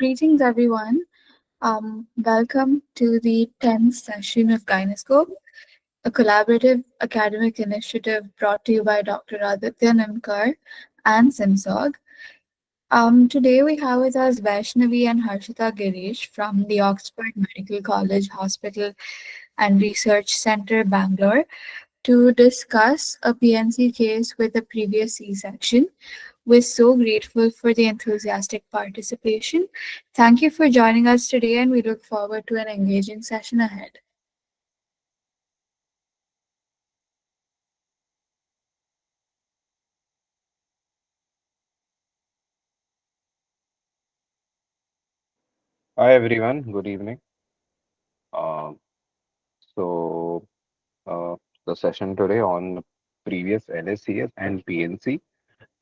Greetings, everyone. Welcome to the 10th session of GynoScope, a collaborative academic initiative brought to you by Dr. Aditya Nimbkar and SIMSOG. Today we have with us Vyshnavi and Harshitha Girish from the Oxford Medical College Hospital and Research Center, Bangalore, to discuss a PNC case with a previous C-section. We're so grateful for the enthusiastic participation. Thank you for joining us today, and we look forward to an engaging session ahead. Hi everyone, good evening. Uh, so the session today on previous LSCS and PNC.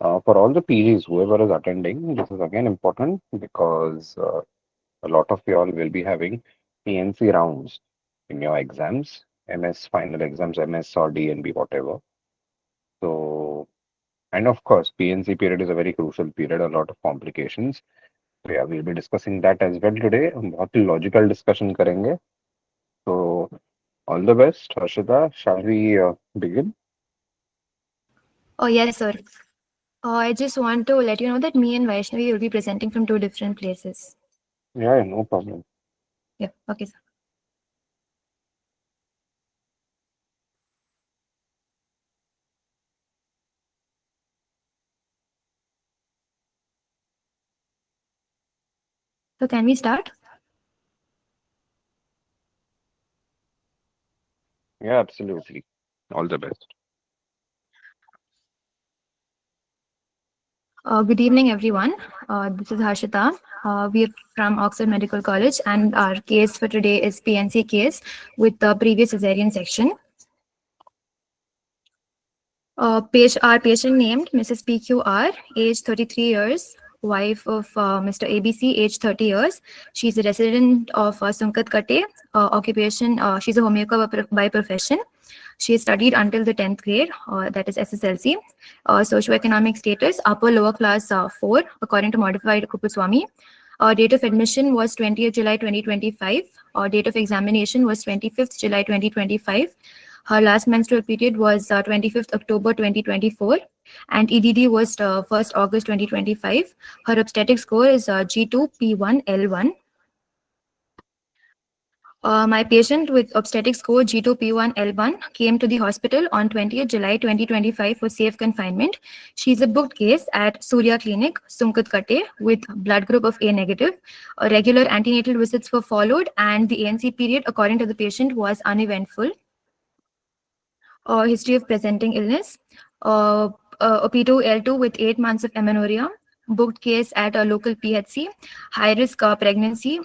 For all the PGs, whoever is attending, this is again important because a lot of you all will be having PNC rounds in your exams, MS final exams, MS or DNB, whatever. So, and of course, PNC period is a very crucial period, a lot of complications. So yeah, we'll be discussing that as well today. बहुत ही logical discussion करेंगे. So all the best, Harshitha. Shall we begin? Oh, yes, sir. I just want to let you know that me and Vaishnavi will be presenting from two different places. Yeah, no problem. Yeah, okay, sir. So can we start? Yeah, absolutely. All the best. Good evening, everyone. This is Harshitha. We're from Oxford Medical College, and our case for today is PNC case with the previous cesarean section. Our patient named Mrs. PQR, age 33 years, wife of Mr. ABC, age 30 years. She's a resident of Sunkat Kate, occupation, she's a homeopath by profession. She studied until the 10th grade, that is SSLC. Socioeconomic status, upper lower class 4, according to modified Kupuswamy. Date of admission was 20th July 2025. Date of examination was 25th July 2025. Her last menstrual period was 25th October 2024, and EDD was 1st August 2025. Her obstetric score is G2P1L1. My patient with obstetric score G2P1L1 came to the hospital on 20th July 2025 for safe confinement. She's a booked case at Surya Clinic, Sunkat Kate, with blood group of A negative. Regular antenatal visits were followed, and the ANC period, according to the patient, was uneventful. History of presenting illness, OP2 L2 with 8 months of amenorrhea, booked case at a local PHC, high risk pregnancy.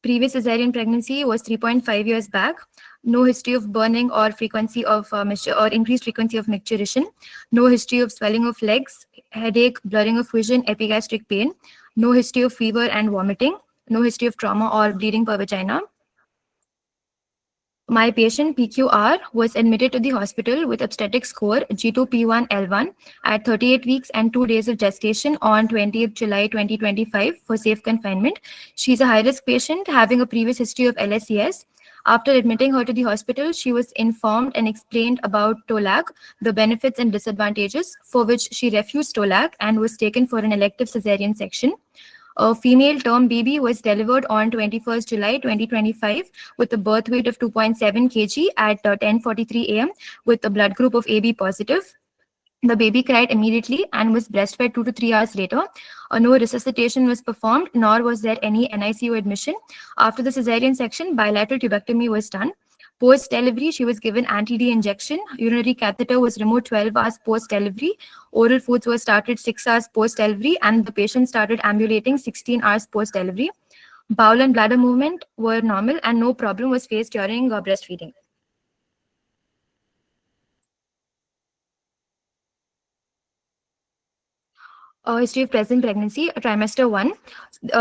Previous cesarean pregnancy was 3.5 years back. No history of burning or frequency of or increased frequency of micturition. No history of swelling of legs, headache, blurring of vision, epigastric pain. No history of fever and vomiting. No history of trauma or bleeding per vagina. My patient PQR was admitted to the hospital with obstetric score G2P1L1 at 38 weeks and 2 days of gestation on 20th July 2025 for safe confinement. She's a high-risk patient having a previous history of LSCS. After admitting her to the hospital, she was informed and explained about TOLAC, the benefits and disadvantages, for which she refused TOLAC and was taken for an elective cesarean section. A female term baby was delivered on 21st July 2025 with a birth weight of 2.7 kg at 10:43 a.m. with a blood group of AB positive. The baby cried immediately and was breastfed 2 to 3 hours later. No resuscitation was performed, nor was there any NICU admission. After the cesarean section, bilateral tubectomy was done. Post-delivery, she was given anti-D injection. Urinary catheter was removed 12 hours post-delivery. Oral foods were started 6 hours post-delivery, and the patient started ambulating 16 hours post-delivery. Bowel and bladder movement were normal, and no problem was faced during breastfeeding. History of present pregnancy, trimester 1.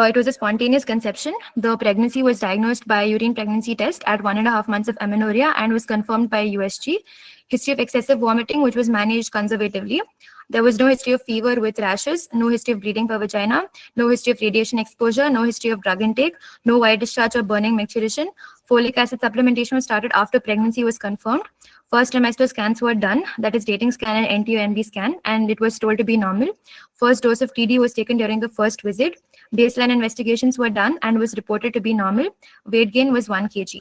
It was a spontaneous conception. The pregnancy was diagnosed by urine pregnancy test at 1.5 months of amenorrhea and was confirmed by USG. History of excessive vomiting, which was managed conservatively. There was no history of fever with rashes, no history of bleeding per vagina, no history of radiation exposure, no history of drug intake, no white discharge or burning micturition. Folic acid supplementation was started after pregnancy was confirmed. First trimester scans were done, that is dating scan and NT-UNB scan, and it was told to be normal. First dose of TD was taken during the first visit. Baseline investigations were done and was reported to be normal. Weight gain was 1 kg.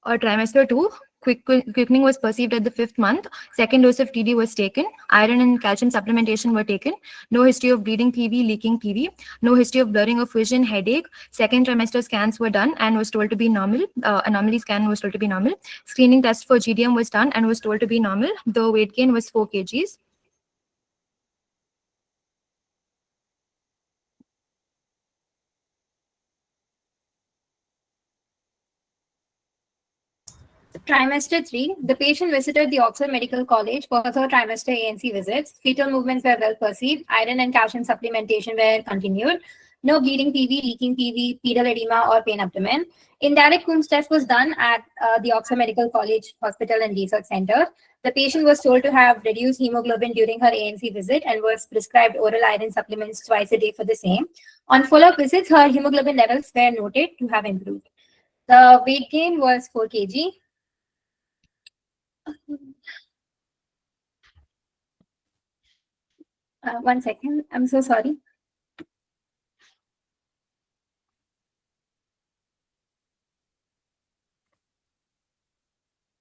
Trimester 2, quickening was perceived at the 5th month. Second dose of TD was taken. Iron and calcium supplementation were taken. No history of bleeding PV, leaking PV. No history of blurring of vision, headache. Second trimester scans were done and was told to be normal. Anomaly scan was told to be normal. Screening test for GDM was done and was told to be normal. The weight gain was 4 kgs. Trimester 3, the patient visited the Oxford Medical College for third trimester ANC visits. Fetal movements were well perceived. Iron and calcium supplementation were continued. No bleeding PV, leaking PV, pedal edema, or pain abdomen. Indirect Coombs test was done at the Oxford Medical College Hospital and Research Center. The patient was told to have reduced hemoglobin during her ANC visit and was prescribed oral iron supplements twice a day for the same. On follow-up visits, her hemoglobin levels were noted to have improved. The weight gain was 4 kg. 1 second. I'm so sorry.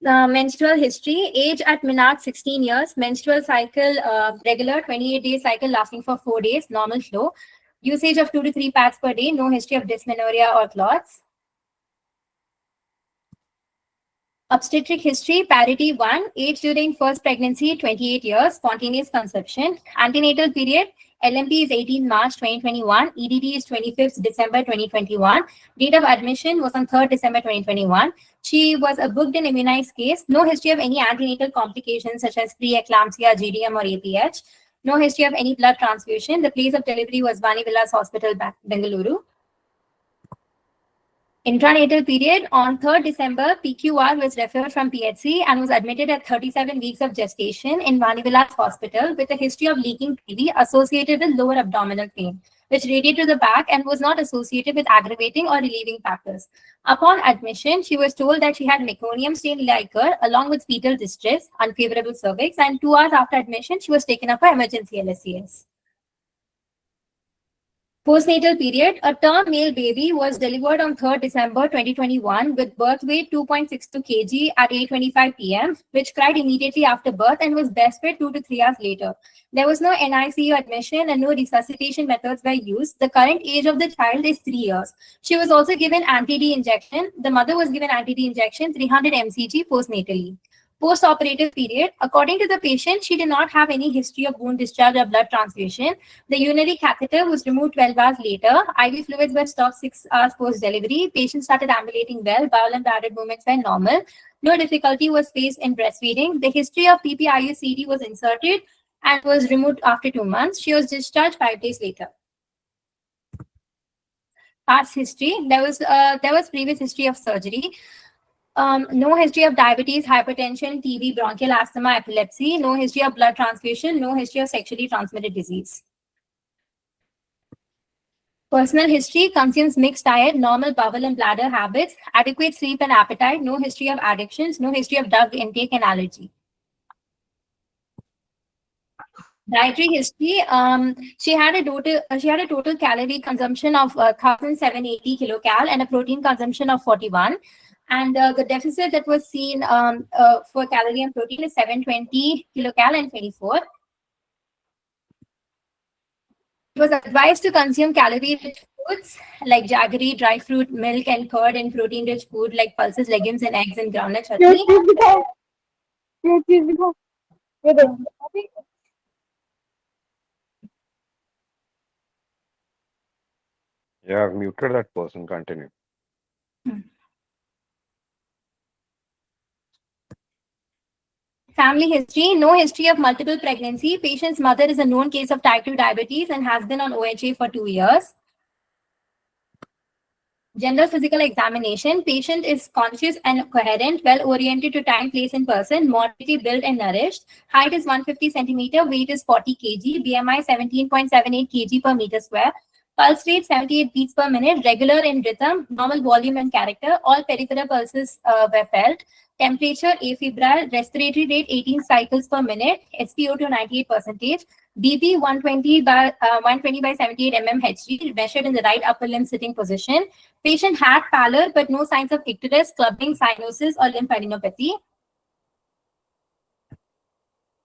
Menstrual history, age at Minard 16 years, menstrual cycle regular, 28-day cycle lasting for 4 days, normal flow, usage of 2 to 3 pads per day, no history of dysmenorrhea or clots. Obstetric history, parity 1, age during first pregnancy 28 years, spontaneous conception, antenatal period, LMP is 18 March 2021, EDD is 25th December 2021, date of admission was on 3rd December 2021. She was a booked and immunized case, no history of any antenatal complications such as preeclampsia, GDM or APH, no history of any blood transfusion. The place of delivery was Vani Villas Hospital, Bangalore. Intranatal period, on 3rd December, PQR was referred from PHC and was admitted at 37 weeks of gestation in Vani Villas Hospital with a history of leaking PV associated with lower abdominal pain, which radiated to the back and was not associated with aggravating or relieving factors. Upon admission, she was told that she had meconium-stained liquor along with fetal distress, unfavorable cervix, and 2 hours after admission, she was taken up for emergency LSCS. Postnatal period, a term male baby was delivered on 3rd December 2021 with birth weight 2.62 kg at 8:25 p.m., which cried immediately after birth and was breastfed 2 to 3 hours later. There was no NICU admission and no resuscitation methods were used. The current age of the child is 3 years. She was also given anti-D injection. The mother was given anti-D injection 300 mcg postnatally. Post-operative period, according to the patient, she did not have any history of wound discharge or blood transfusion. The urinary catheter was removed 12 hours later. IV fluids were stopped 6 hours post-delivery. Patient started ambulating well. Bowel and bladder movements were normal. No difficulty was faced in breastfeeding. The history of PPIUCD was inserted and was removed after 2 months. She was discharged 5 days later. Past history, there was previous history of surgery. No history of diabetes, hypertension, TB, bronchial asthma, epilepsy, no history of blood transfusion, no history of sexually transmitted disease. Personal history, consumes mixed diet, normal bowel and bladder habits, adequate sleep and appetite, no history of addictions, no history of drug intake and allergy. Dietary history, she had a total calorie consumption of 1,780 kilocal and a protein consumption of 41. And the deficit that was seen for calorie and protein is 720 kilocal and 24. It was advised to consume calorie-rich foods like jaggery, dry fruit, milk, and curd, and protein-rich food like pulses, legumes, and eggs, and groundnut chutney. Yeah, I've muted that person. Continue. Family history, no history of multiple pregnancy. Patient's mother is a known case of type 2 diabetes and has been on OHA for 2 years. General physical examination. Patient is conscious and coherent, well oriented to time, place, and person, moderately built and nourished. Height is 150 centimeter, weight is 40 kg, BMI 17.78 kg per meter square. Pulse rate 78 beats per minute, regular in rhythm, normal volume and character. All peripheral pulses were felt. Temperature afebrile, respiratory rate 18 cycles per minute, SpO2 98%. BP 120 by 78 mmHg, measured in the right upper limb sitting position. Patient had pallor but no signs of icterus, clubbing, cyanosis, or lymphadenopathy.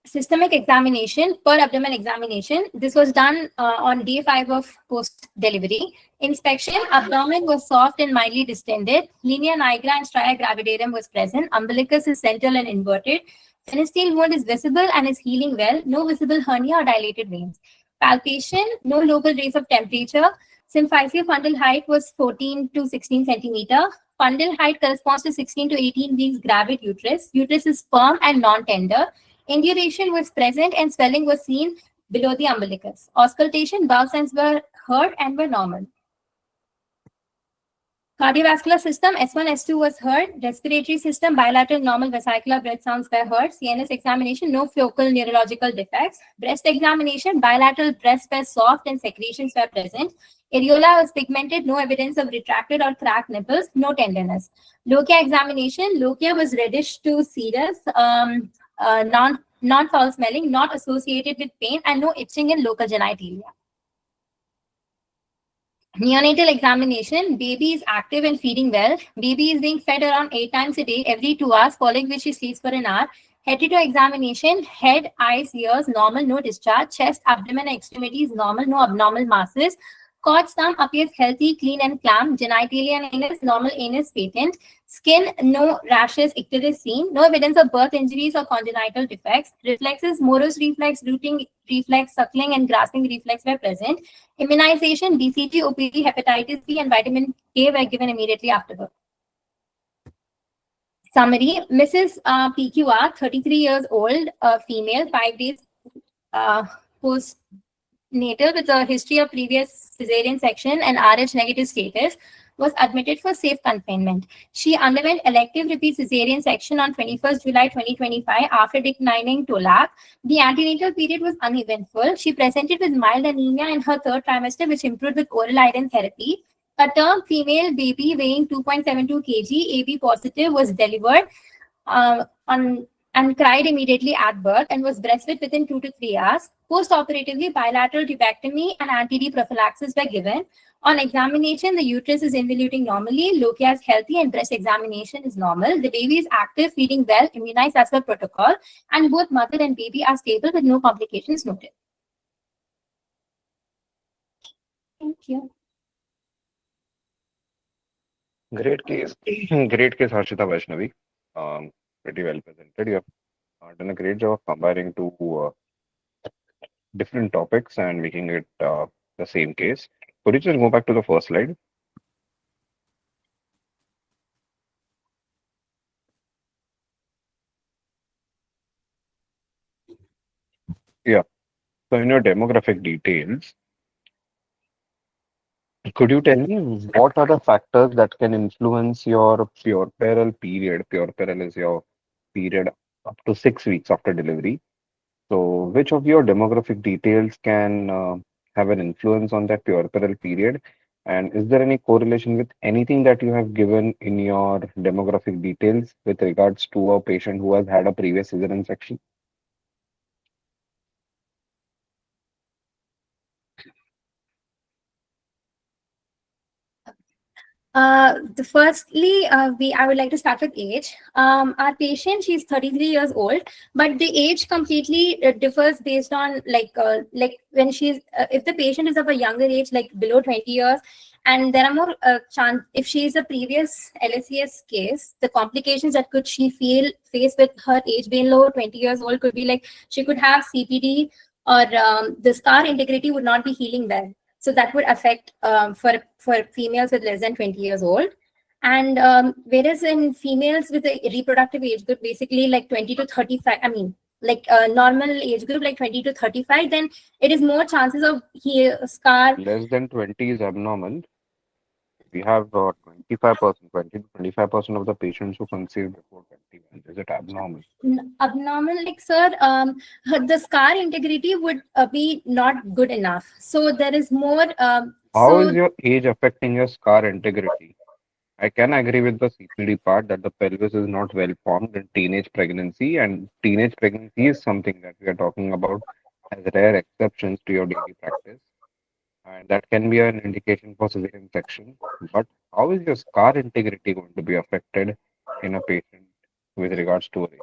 Systemic examination, per abdomen examination. This was done on day 5 of post-delivery. Inspection, abdomen was soft and mildly distended. Linea nigra and stria gravidarum was present. Umbilicus is central and inverted. Phenestrial wound is visible and is healing well. No visible hernia or dilated veins. Palpation, no local raise of temperature. Symphyseal fundal height was 14 to 16 centimeter. Fundal height corresponds to 16 to 18 weeks gravid uterus. Uterus is firm and non-tender. Induration was present and swelling was seen below the umbilicus. Auscultation, bowel signs were heard and were normal. Cardiovascular system, S1, S2 was heard. Respiratory system, bilateral normal vesicular breath sounds were heard. CNS examination, no focal neurological defects. Breast examination, bilateral breasts were soft and secretions were present. Areola was pigmented, no evidence of retracted or cracked nipples, no tenderness. Lochia examination, lochia was reddish to serous, non-foul smelling, not associated with pain, and no itching in local genitalia. Neonatal examination, baby is active and feeding well. Baby is being fed around 8 times a day, every 2 hours, following which she sleeps for an hour. Head to toe examination, head, eyes, ears, normal, no discharge. Chest, abdomen, and extremities, normal, no abnormal masses. Cord stump appears healthy, clean, and clamp. Genitalia and anus, normal, anus patent. Skin, no rashes, icterus seen. No evidence of birth injuries or congenital defects. Reflexes, Moro's reflex, rooting reflex, suckling, and grasping reflex were present. Immunization, BCG, OPV, hepatitis B, and vitamin K were given immediately after birth. Summary, Mrs. PQR, 33 years old, female, 5 days postnatal with a history of previous cesarean section and RH negative status, was admitted for safe confinement. She underwent elective repeat cesarean section on 21st July 2025 after declining TOLAC. The antenatal period was uneventful. She presented with mild anemia in her 3rd trimester, which improved with oral iron therapy. A term female baby weighing 2.72 kg, AB positive, was delivered and cried immediately at birth and was breastfed within 2 to 3 hours. Post-operatively, bilateral tubectomy and anti-D prophylaxis were given. On examination, the uterus is involuting normally, lochia is healthy, and breast examination is normal. The baby is active, feeding well, immunized as per protocol, and both mother and baby are stable with no complications noted. Thank you. Great case. Great case, Harshitha, Vyshnavi. Pretty well presented. You have done a great job of combining two different topics and making it the same case. Could you just go back to the first slide? Yeah. So in your demographic details, could you tell me what are the factors that can influence your puerperal period? Puerperal is your period up to 6 weeks after delivery. So which of your demographic details can have an influence on that puerperal period? And is there any correlation with anything that you have given in your demographic details with regards to a patient who has had a previous cesarean section? Firstly, I would like to start with age. Our patient, she's 33 years old, but the age completely differs based on like when she's if the patient is of a younger age, like below 20 years, and there are more chance if she is a previous LSCS case, the complications that could she face with her age being low, 20 years old, could be like she could have CPD or the scar integrity would not be healing well. So that would affect for females with less than 20 years old. And whereas in females with a reproductive age group, basically like 20 to 35, I mean, like a normal age group like 20 to 35, then it is more chances of scar. Less than 20 is abnormal. We have 25%, 20 to 25% of the patients who conceive before 21. Is it abnormal? Abnormal, like sir, the scar integrity would be not good enough. So there is more. How is So your age affecting your scar integrity? I can agree with the CPD part that the pelvis is not well formed in teenage pregnancy, and teenage pregnancy is something that we are talking about as rare exceptions to your daily practice, and that can be an indication for severe infection. But how is your scar integrity going to be affected in a patient with regards to age?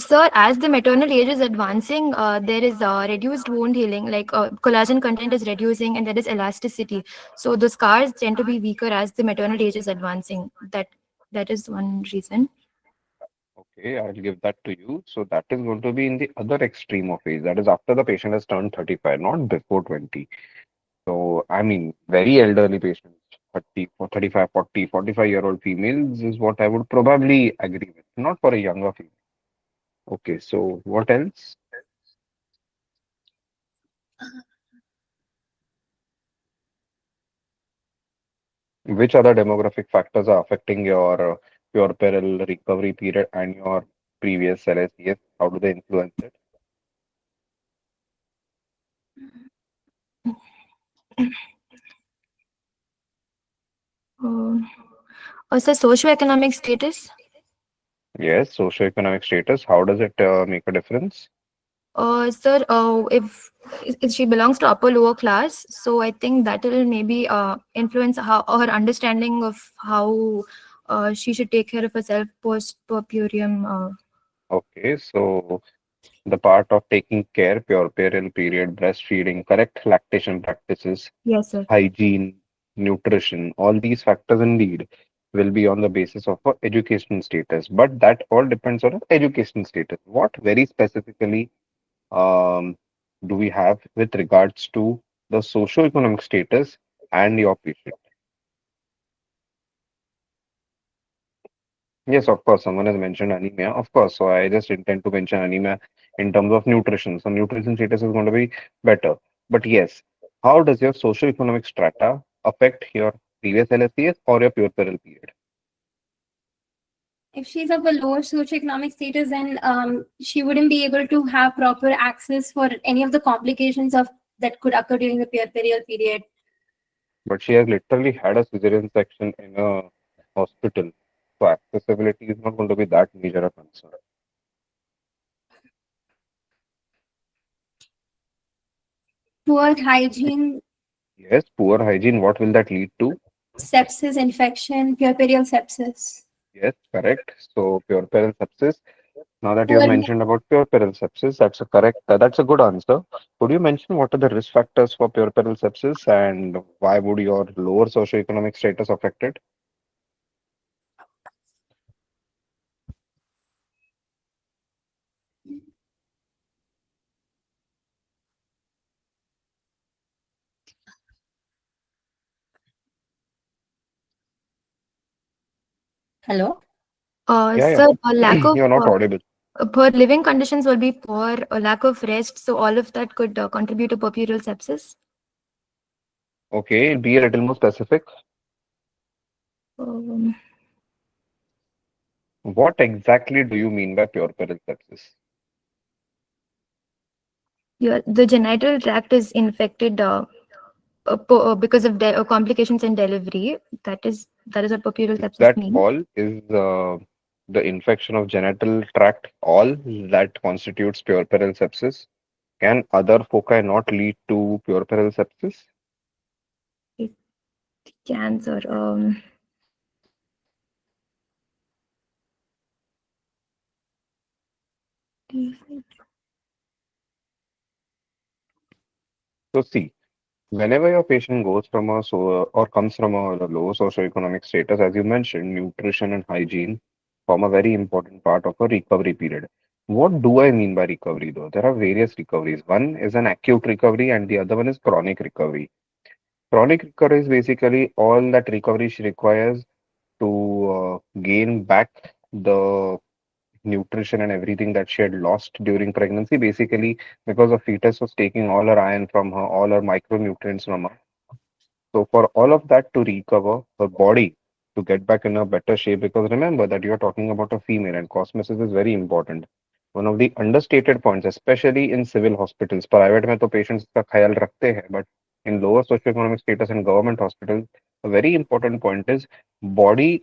Sir, as the maternal age is advancing, there is reduced wound healing, like collagen content is reducing and there is elasticity. So the scars tend to be weaker as the maternal age is advancing. That is one reason. Okay, I'll give that to you. So that is going to be in the other extreme of age. That is after the patient has turned 35, not before 20. So, I mean, very elderly patients, 30, 35, 40, 45-year-old females is what I would probably agree with, not for a younger female. Okay, so what else? Which other demographic factors are affecting your puerperal recovery period and your previous LSES? How do they influence it? Uh, Also, socioeconomic status. Yes, socioeconomic status. How does it make a difference? Sir, if she belongs to upper lower class, so I think that will maybe influence how her understanding of how she should take care of herself post puerperium. Okay, so the part of taking care, puerperal period, breastfeeding, correct lactation practices, Yes, sir. hygiene, nutrition, all these factors indeed will be on the basis of our education status. But that all depends on our education status. What very specifically um, do we have with regards to the socio-economic status and your patient? Yes, of course, someone has mentioned anemia. Of course, so I just intend to mention anemia in terms of nutrition. So nutrition status is going to be better. But yes, how does your socio-economic strata affect your previous LSCS or your puerperal period? if she's of a lower socioeconomic status, then she wouldn't be able to have proper access for any of the complications of that could occur during the puerperial period. But she has literally had a cesarean section in a hospital. So accessibility is not going to be that major a concern. Poor hygiene, Yes, poor hygiene, what will that lead to? sepsis, infection, puerperial sepsis. Yes, correct. So puerperal sepsis. Now that you have Poor mentioned about puerperal sepsis, that's a correct, that's a good answer. Could you mention what are the risk factors for puerperal sepsis and why would your lower socioeconomic status affect it? Hello. Yeah, Sir, a yeah. lack of You're not audible. poor living conditions will be poor, a lack of rest. So all of that could contribute to puerperal sepsis. Okay, be a little more specific. Um, What exactly do you mean by puerperal sepsis? the genital tract is infected because of complications in delivery. That is what puerperal Is sepsis that means. all? Is the infection of genital tract all that constitutes puerperal sepsis? Can other foci not lead to puerperal sepsis? Cancer. So see, whenever your patient goes from a or comes from a low socioeconomic status, as you mentioned, nutrition and hygiene form a very important part of a recovery period. What do I mean by recovery though? There are various recoveries. One is an acute recovery and the other one is chronic recovery. Chronic recovery is basically all that recovery she requires to gain back the nutrition and everything that she had lost during pregnancy, basically because the fetus was taking all her iron from her, all her micronutrients from her. So for all of that to recover, her body to get back in a better shape, because remember that you are talking about a female and cosmesis is very important. One of the understated points, especially in civil hospitals, private में तो patients का ख्याल रखते हैं, but in lower socioeconomic status and government hospitals, a very important point is body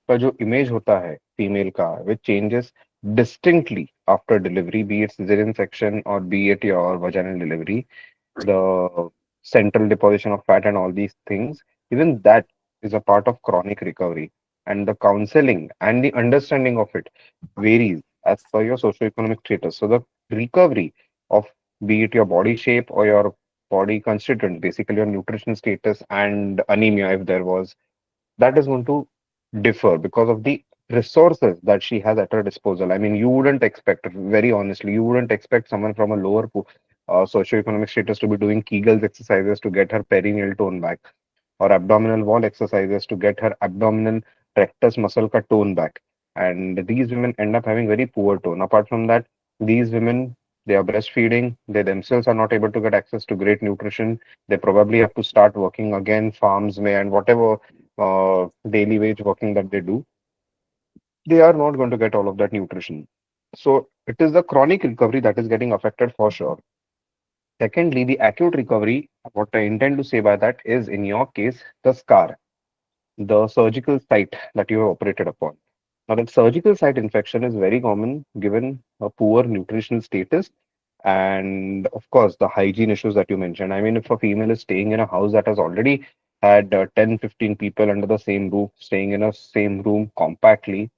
का जो image होता है female का, which changes distinctly after delivery, be it cesarean section or be it your vaginal delivery, the central deposition of fat and all these things, even that is a part of chronic recovery. And the counseling and the understanding of it varies as per your socioeconomic status. So the recovery of be it your body shape or your body constituent, basically your nutrition status and anemia, if there was, that is going to differ because of the resources that she has at her disposal. I mean, you wouldn't expect, very honestly, you wouldn't expect someone from a lower socioeconomic status to be doing Kegels exercises to get her perineal tone back, or abdominal wall exercises to get her abdominal rectus muscle ka tone back. And these women end up having very poor tone. Apart from that, these women, they are breastfeeding, they themselves are not able to get access to great nutrition. They probably have to start working again, farms may, and whatever daily wage working that they do, they are not going to get all of that nutrition. So it is the chronic recovery that is getting affected for sure. Secondly, the acute recovery, what I intend to say by that is, in your case, the scar, the surgical site that you have operated upon. Now, that surgical site infection is very common given a poor nutritional status and, of course, the hygiene issues that you mentioned. I mean, if a female is staying in a house that has already had 10, 15 people under the same roof, staying in a same room compactly,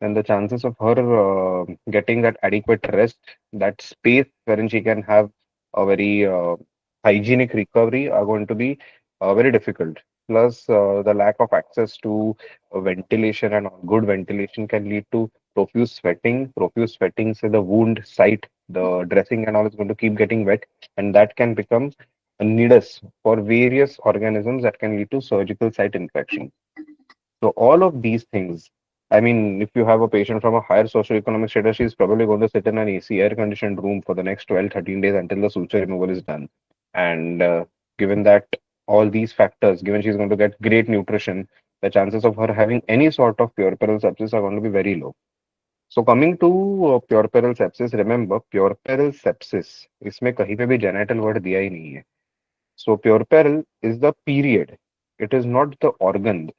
then the chances of her getting that adequate rest, that space wherein she can have a very hygienic recovery are going to be very difficult. Plus, the lack of access to ventilation and good ventilation can lead to profuse sweating. Profuse sweating, so the wound site, the dressing and all is going to keep getting wet, and that can become a nidus for various organisms that can lead to surgical site infection. So all of these things, I mean, if you have a patient from a higher socioeconomic status, she's probably going to sit in an AC air-conditioned room for the next 12, 13 days until the suture removal is done. And given that all these factors, given she's going to get great nutrition, the chances of her having any sort of puerperal sepsis are going to be very low. So coming to puerperal sepsis, remember puerperal sepsis, इसमें कहीं पे भी genital word दिया ही नहीं है. So puerperal is the period. It is not the organ.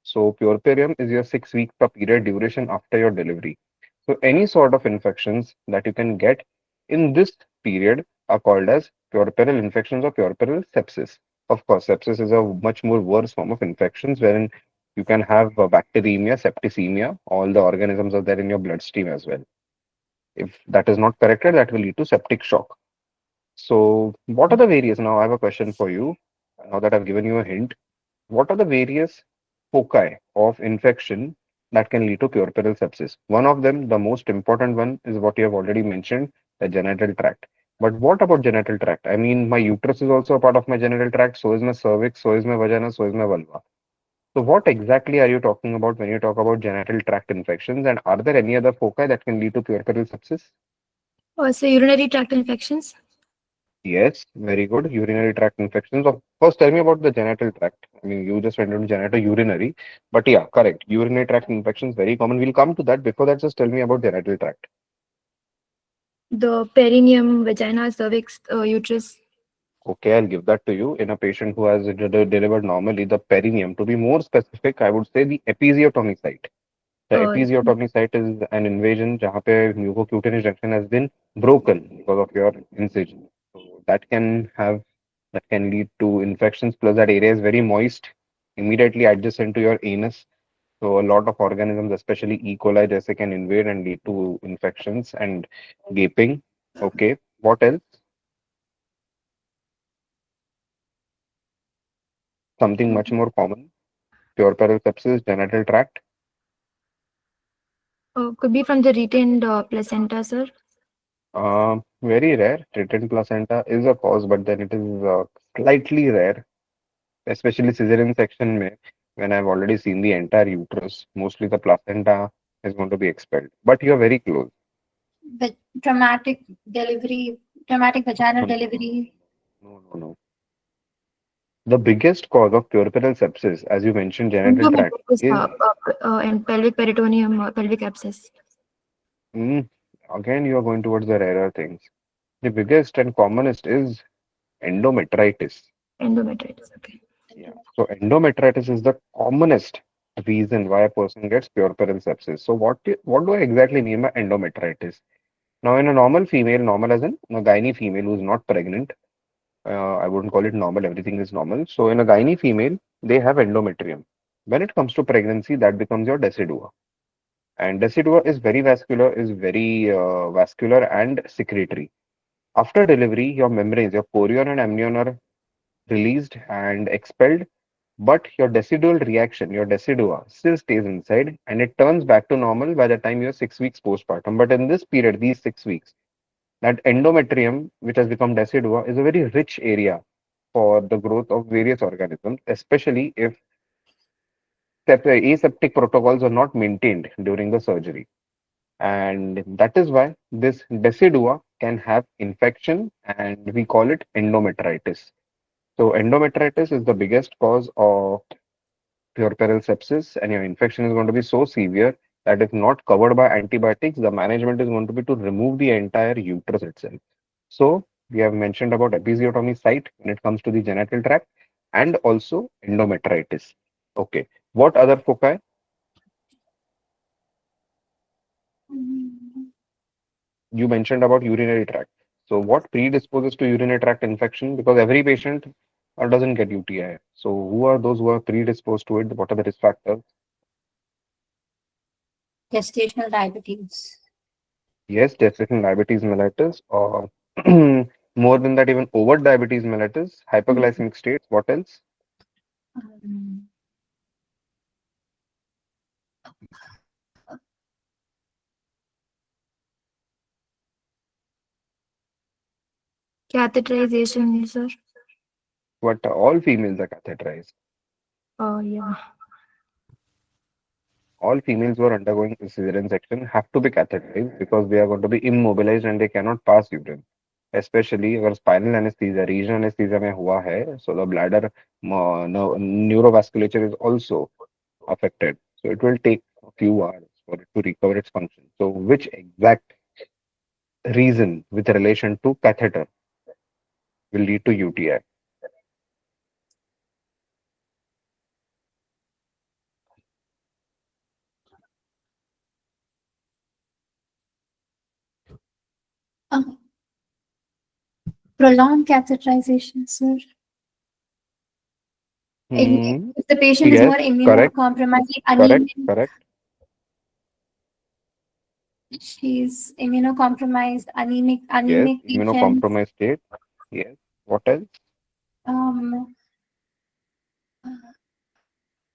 So puerperium is your 6 week period duration after your delivery. So any sort of infections that you can get in this period are called as puerperal infections or puerperal sepsis. Of course, sepsis is a much more worse form of infections wherein you can have bacteremia, septicemia, all the organisms are there in your bloodstream as well. If that is not corrected, that will lead to septic shock. So what are the various? Now I have a question for you. Now that I've given you a hint, what are the various foci of infection that can lead to puerperal sepsis? One of them, the most important one, is what you have already mentioned, the genital tract. But what about genital tract? I mean, my uterus is also a part of my genital tract, so is my cervix, so is my vagina, so is my vulva. So what exactly are you talking about when you talk about genital tract infections? And are there any other foci that can lead to puerperal sepsis? Also, urinary tract infections. Yes, very good. Urinary tract infections. Of course, tell me about the genital tract. I mean, you just went into genital urinary, but yeah, correct. Urinary tract infections very common. We'll come to that. Before that, just tell me about genital tract. The perineum, vagina, cervix, uterus. Okay, I'll give that to you. In a patient who has delivered normally, the perineum, to be more specific, I would say the episiotomy site. The Uh, episiotomy site is an invasion जहाँ पे mucocutaneous junction has been broken because of your incision. So that can lead to infections. Plus that area is very moist, immediately adjacent to your anus. So a lot of organisms, especially E. coli, जैसे can invade and lead to infections and gaping. Okay, what else? Something much more common. Puerperal sepsis, genital tract. could be from the retained placenta, sir. Very rare. Retained placenta is a cause, but then it is slightly rare, especially cesarean section में, when I've already seen the entire uterus, mostly the placenta is going to be expelled. But you're very close. But traumatic vaginal No, no, delivery. no, no. The biggest cause of puerperal sepsis, as you mentioned, genital tract, Endometriosis, is and pelvic peritoneum, pelvic abscess. mm, again you are going towards the rarer things. The biggest and commonest is endometritis. Endometritis. Okay. Yeah. So endometritis is the commonest reason why a person gets puerperal sepsis. So what do I exactly mean by endometritis? Now, in a normal female, normal as in a gynae female who's not pregnant, I wouldn't call it normal, everything is normal. So, in a gynae female, they have endometrium. When it comes to pregnancy, that becomes your decidua. And decidua is very vascular, is very vascular and secretory. After delivery, your membranes, your chorion and amnion are released and expelled, but your decidual reaction, your decidua, still stays inside and it turns back to normal by the time you're 6 weeks postpartum. But in this period, these 6 weeks, that endometrium, which has become decidua, is a very rich area for the growth of various organisms, especially if aseptic protocols are not maintained during the surgery. And that is why this decidua can have infection and we call it endometritis. So endometritis is the biggest cause of puerperal sepsis, and your infection is going to be so severe that if not covered by antibiotics, the management is going to be to remove the entire uterus itself. So we have mentioned about episiotomy site when it comes to the genital tract and also endometritis. Okay. What other foci? You mentioned about urinary tract. So what predisposes to urinary tract infection? Because every patient doesn't get UTI. So who are those who are predisposed to it? What are the risk factors? Gestational diabetes. Yes, gestational diabetes mellitus, or more than that, even overt diabetes mellitus, hyperglycemic states. What else? Um, Catheterization, sir. But all females are catheterized. Oh, yeah. All females who are undergoing cesarean section have to be catheterized because they are going to be immobilized and they cannot pass urine. Especially अगर spinal anesthesia, regional anesthesia में हुआ है, so the bladder neurovasculature is also affected. So it will take a few hours for it to recover its function. So which exact reason with relation to catheter will lead to UTI? um, Prolonged catheterization, sir. Hmm. If the patient is Yes, more correct, immunocompromised, correct, anemic, correct. she's immunocompromised, Yes, anemic patient. immunocompromised state. Yes. What else? Um,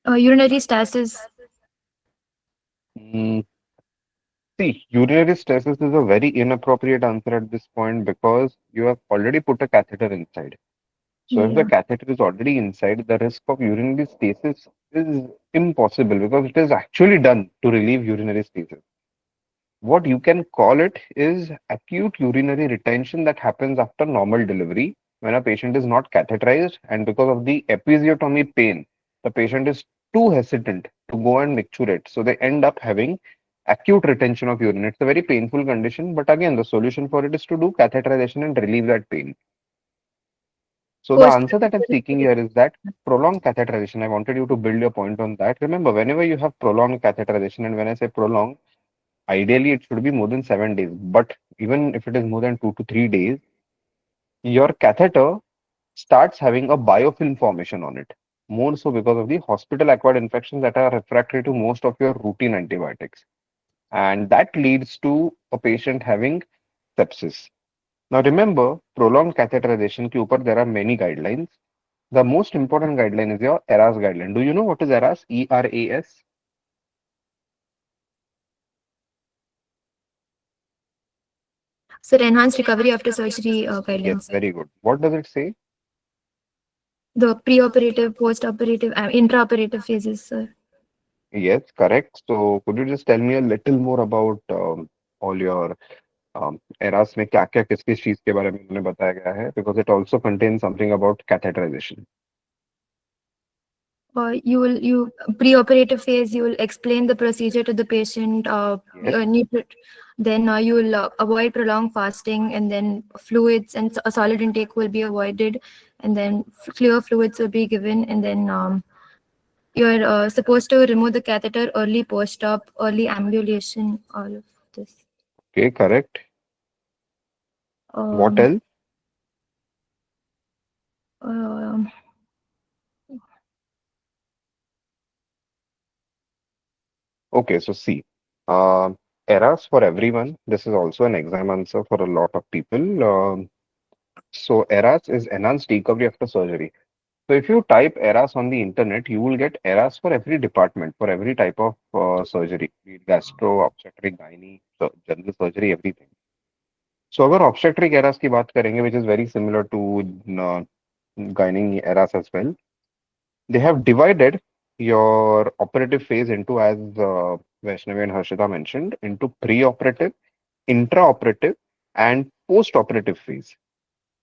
Urinary stasis. Mm, see, urinary stasis is a very inappropriate answer at this point because you have already put a catheter inside. So if the Yeah. catheter is already inside, the risk of urinary stasis is impossible because it is actually done to relieve urinary stasis. What you can call it is acute urinary retention that happens after normal delivery when a patient is not catheterized and because of the episiotomy pain, the patient is too hesitant to go and micturate. So they end up having acute retention of urine. It's a very painful condition, but again, the solution for it is to do catheterization and relieve that pain. So the Post. answer that I'm seeking here is that prolonged catheterization. I wanted you to build your point on that. Remember, whenever you have prolonged catheterization, and when I say prolonged, ideally, it should be more than 7 days. But even if it is more than 2 to 3 days, your catheter starts having a biofilm formation on it. More so because of the hospital acquired infections that are refractory to most of your routine antibiotics. And that leads to a patient having sepsis. Now remember, prolonged catheterization के ऊपर there are many guidelines. The most important guideline is your ERAS guideline. Do you know what is ERAS? ERAS? Sir, enhanced recovery after surgery Yes, guidelines. very good. What does it say? The preoperative, postoperative, intraoperative phases, sir. Yes, correct. So could you just tell me a little more about all your ERAS में क्या क्या किस किस चीज के बारे में उन्होंने बताया गया है? Because it also contains something about catheterization. You pre-operative phase, you will explain the procedure to the patient. Yes. Then you will avoid prolonged fasting, and then fluids and a solid intake will be avoided, and then clear fluids will be given, and then you're supposed to remove the catheter early post-op, early ambulation, all of this. Okay, correct. What Um, else? um, Okay, so see, uh, eras for everyone. This is also an exam answer for a lot of people. So eras is enhanced recovery after surgery. So if you type eras on the internet, you will get eras for every department, for every type of surgery, be it gastro, obstetric, gynae, general surgery, everything. So अगर obstetric eras की बात करेंगे, which is very similar to gynae eras as well, they have divided your operative phase into, as Vaishnavi and Harshitha mentioned, into pre-operative, intra-operative, and post-operative phase.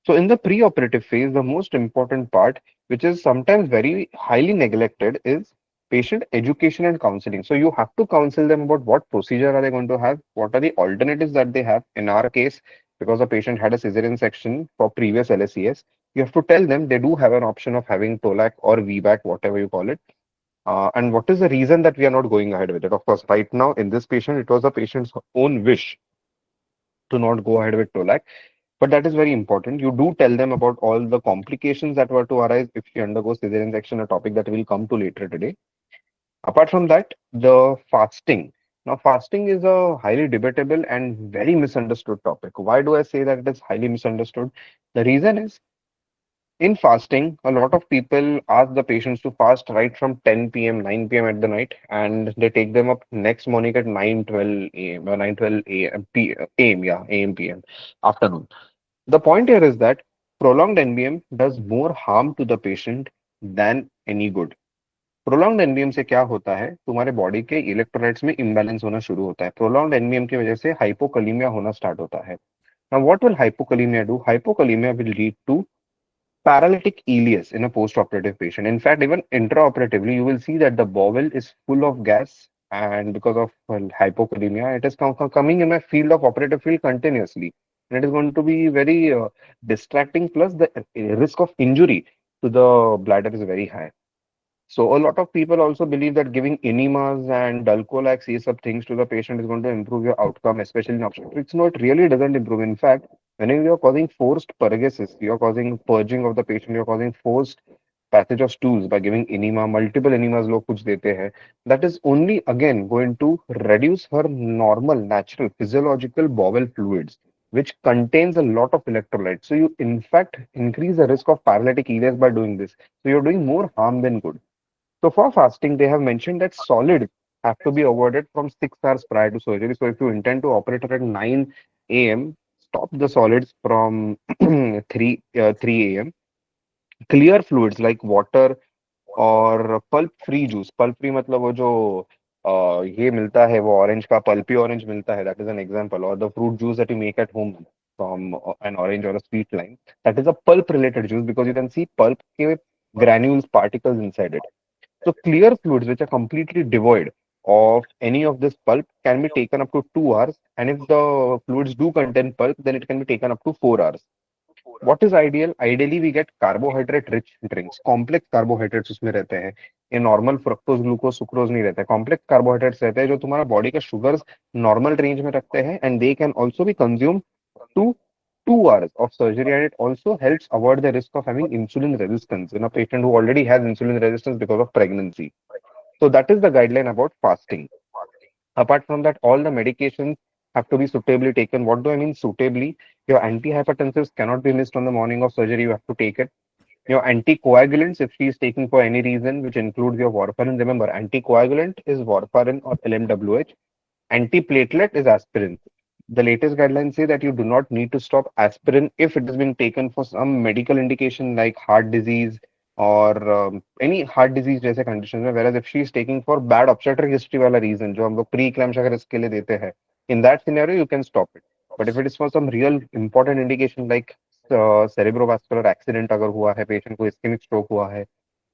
So in the pre-operative phase, the most important part, which is sometimes very highly neglected, is patient education and counseling. So you have to counsel them about what procedure are they going to have, what are the alternatives that they have. In our case, because the patient had a cesarean section for previous LSES, you have to tell them they do have an option of having TOLAC or VBAC, whatever you call it. And what is the reason that we are not going ahead with it? Of course, right now in this patient, it was the patient's own wish to not go ahead with TOLAC. But that is very important. You do tell them about all the complications that were to arise if you undergo cesarean section, a topic that we'll come to later today. Apart from that, the fasting. Now, fasting is a highly debatable and very misunderstood topic. Why do I say that it is highly misunderstood? The reason is in fasting, a lot of people ask the patients to fast right from 10 p.m., 9 p.m. at the night, and they take them up next morning at 9:12 a.m. or 9:12 a.m. Yeah, a.m. p.m. afternoon. The point here is that prolonged NBM does more harm to the patient than any good. Prolonged NBM से क्या होता है, तुम्हारे body के electrolytes में imbalance होना शुरू होता है. प्रोलॉन्ग्ड एनबीएम की वजह से हाइपोकलीमिया होना स्टार्ट होता है. Now what will hypokalaemia do? Hypokalaemia will lead to paralytic ileus in a post-operative patient. In fact, even intraoperatively, you will see that the bowel is full of gas, and because of hypokalemia, it is coming in my field of operative field continuously. And it is going to be very distracting, plus the risk of injury to the bladder is very high. So a lot of people also believe that giving enemas and Dulcolax, these sub things to the patient is going to improve your outcome, especially in obstetrics. No, it really doesn't improve. In fact, whenever you're causing forced purgasis, you're causing purging of the patient, you're causing forced passage of stools by giving enema, multiple enemas log kuch dete hai, that is only again going to reduce her normal, natural, physiological bowel fluids, which contains a lot of electrolytes. So you in fact increase the risk of paralytic ileus by doing this. So you're doing more harm than good. So for fasting, they have mentioned that solids have to be avoided from 6 hours prior to surgery. So if you intend to operate at 9 a.m., stop the solids from 3 a.m. Clear fluids like water और pulp free juice. Pulp free मतलब वो जो ये मिलता है, वो orange का pulpy orange मिलता है, दैट इज एन एग्जांपल. और the fruit juice that you make at home from an orange or a sweet lime, that is a pulp related juice, because you can see pulp के granules, particles inside it. So clear fluids which are completely devoid of any of this pulp can be taken up to 2 hours, and if the fluids do contain pulp, then it can be taken up to 4 hours. What is ideal? Ideally, we get carbohydrate rich drinks. Complex carbohydrates उसमें रहते हैं. ये normal fructose, glucose, sucrose नहीं रहता है. Complex carbohydrates रहते हैं जो तुम्हारा body के sugars normal range में रखते हैं, and they can also be consumed to 2 hours of surgery, and it also helps avoid the risk of having insulin resistance in a patient who already has insulin resistance because of pregnancy. So that is the guideline about fasting. Apart from that, all the medications have to be suitably taken. What do I mean suitably? Your antihypertensives cannot be missed on the morning of surgery. You have to take it. Your anticoagulants, if she is taking for any reason, which includes your warfarin. Remember, anticoagulant is warfarin or LMWH. Antiplatelet is aspirin. The latest guidelines say that you do not need to stop aspirin if it is being taken for some medical indication like heart disease or any heart disease जैसे conditions में. Whereas if she is taking for bad obstetric history वाला reason जो हम लोग pre-eclampsia का risk के लिए देते हैं, in that scenario you can stop it. But if it is for some real important indication like cerebrovascular accident अगर हुआ है, patient को ischemic stroke हुआ है,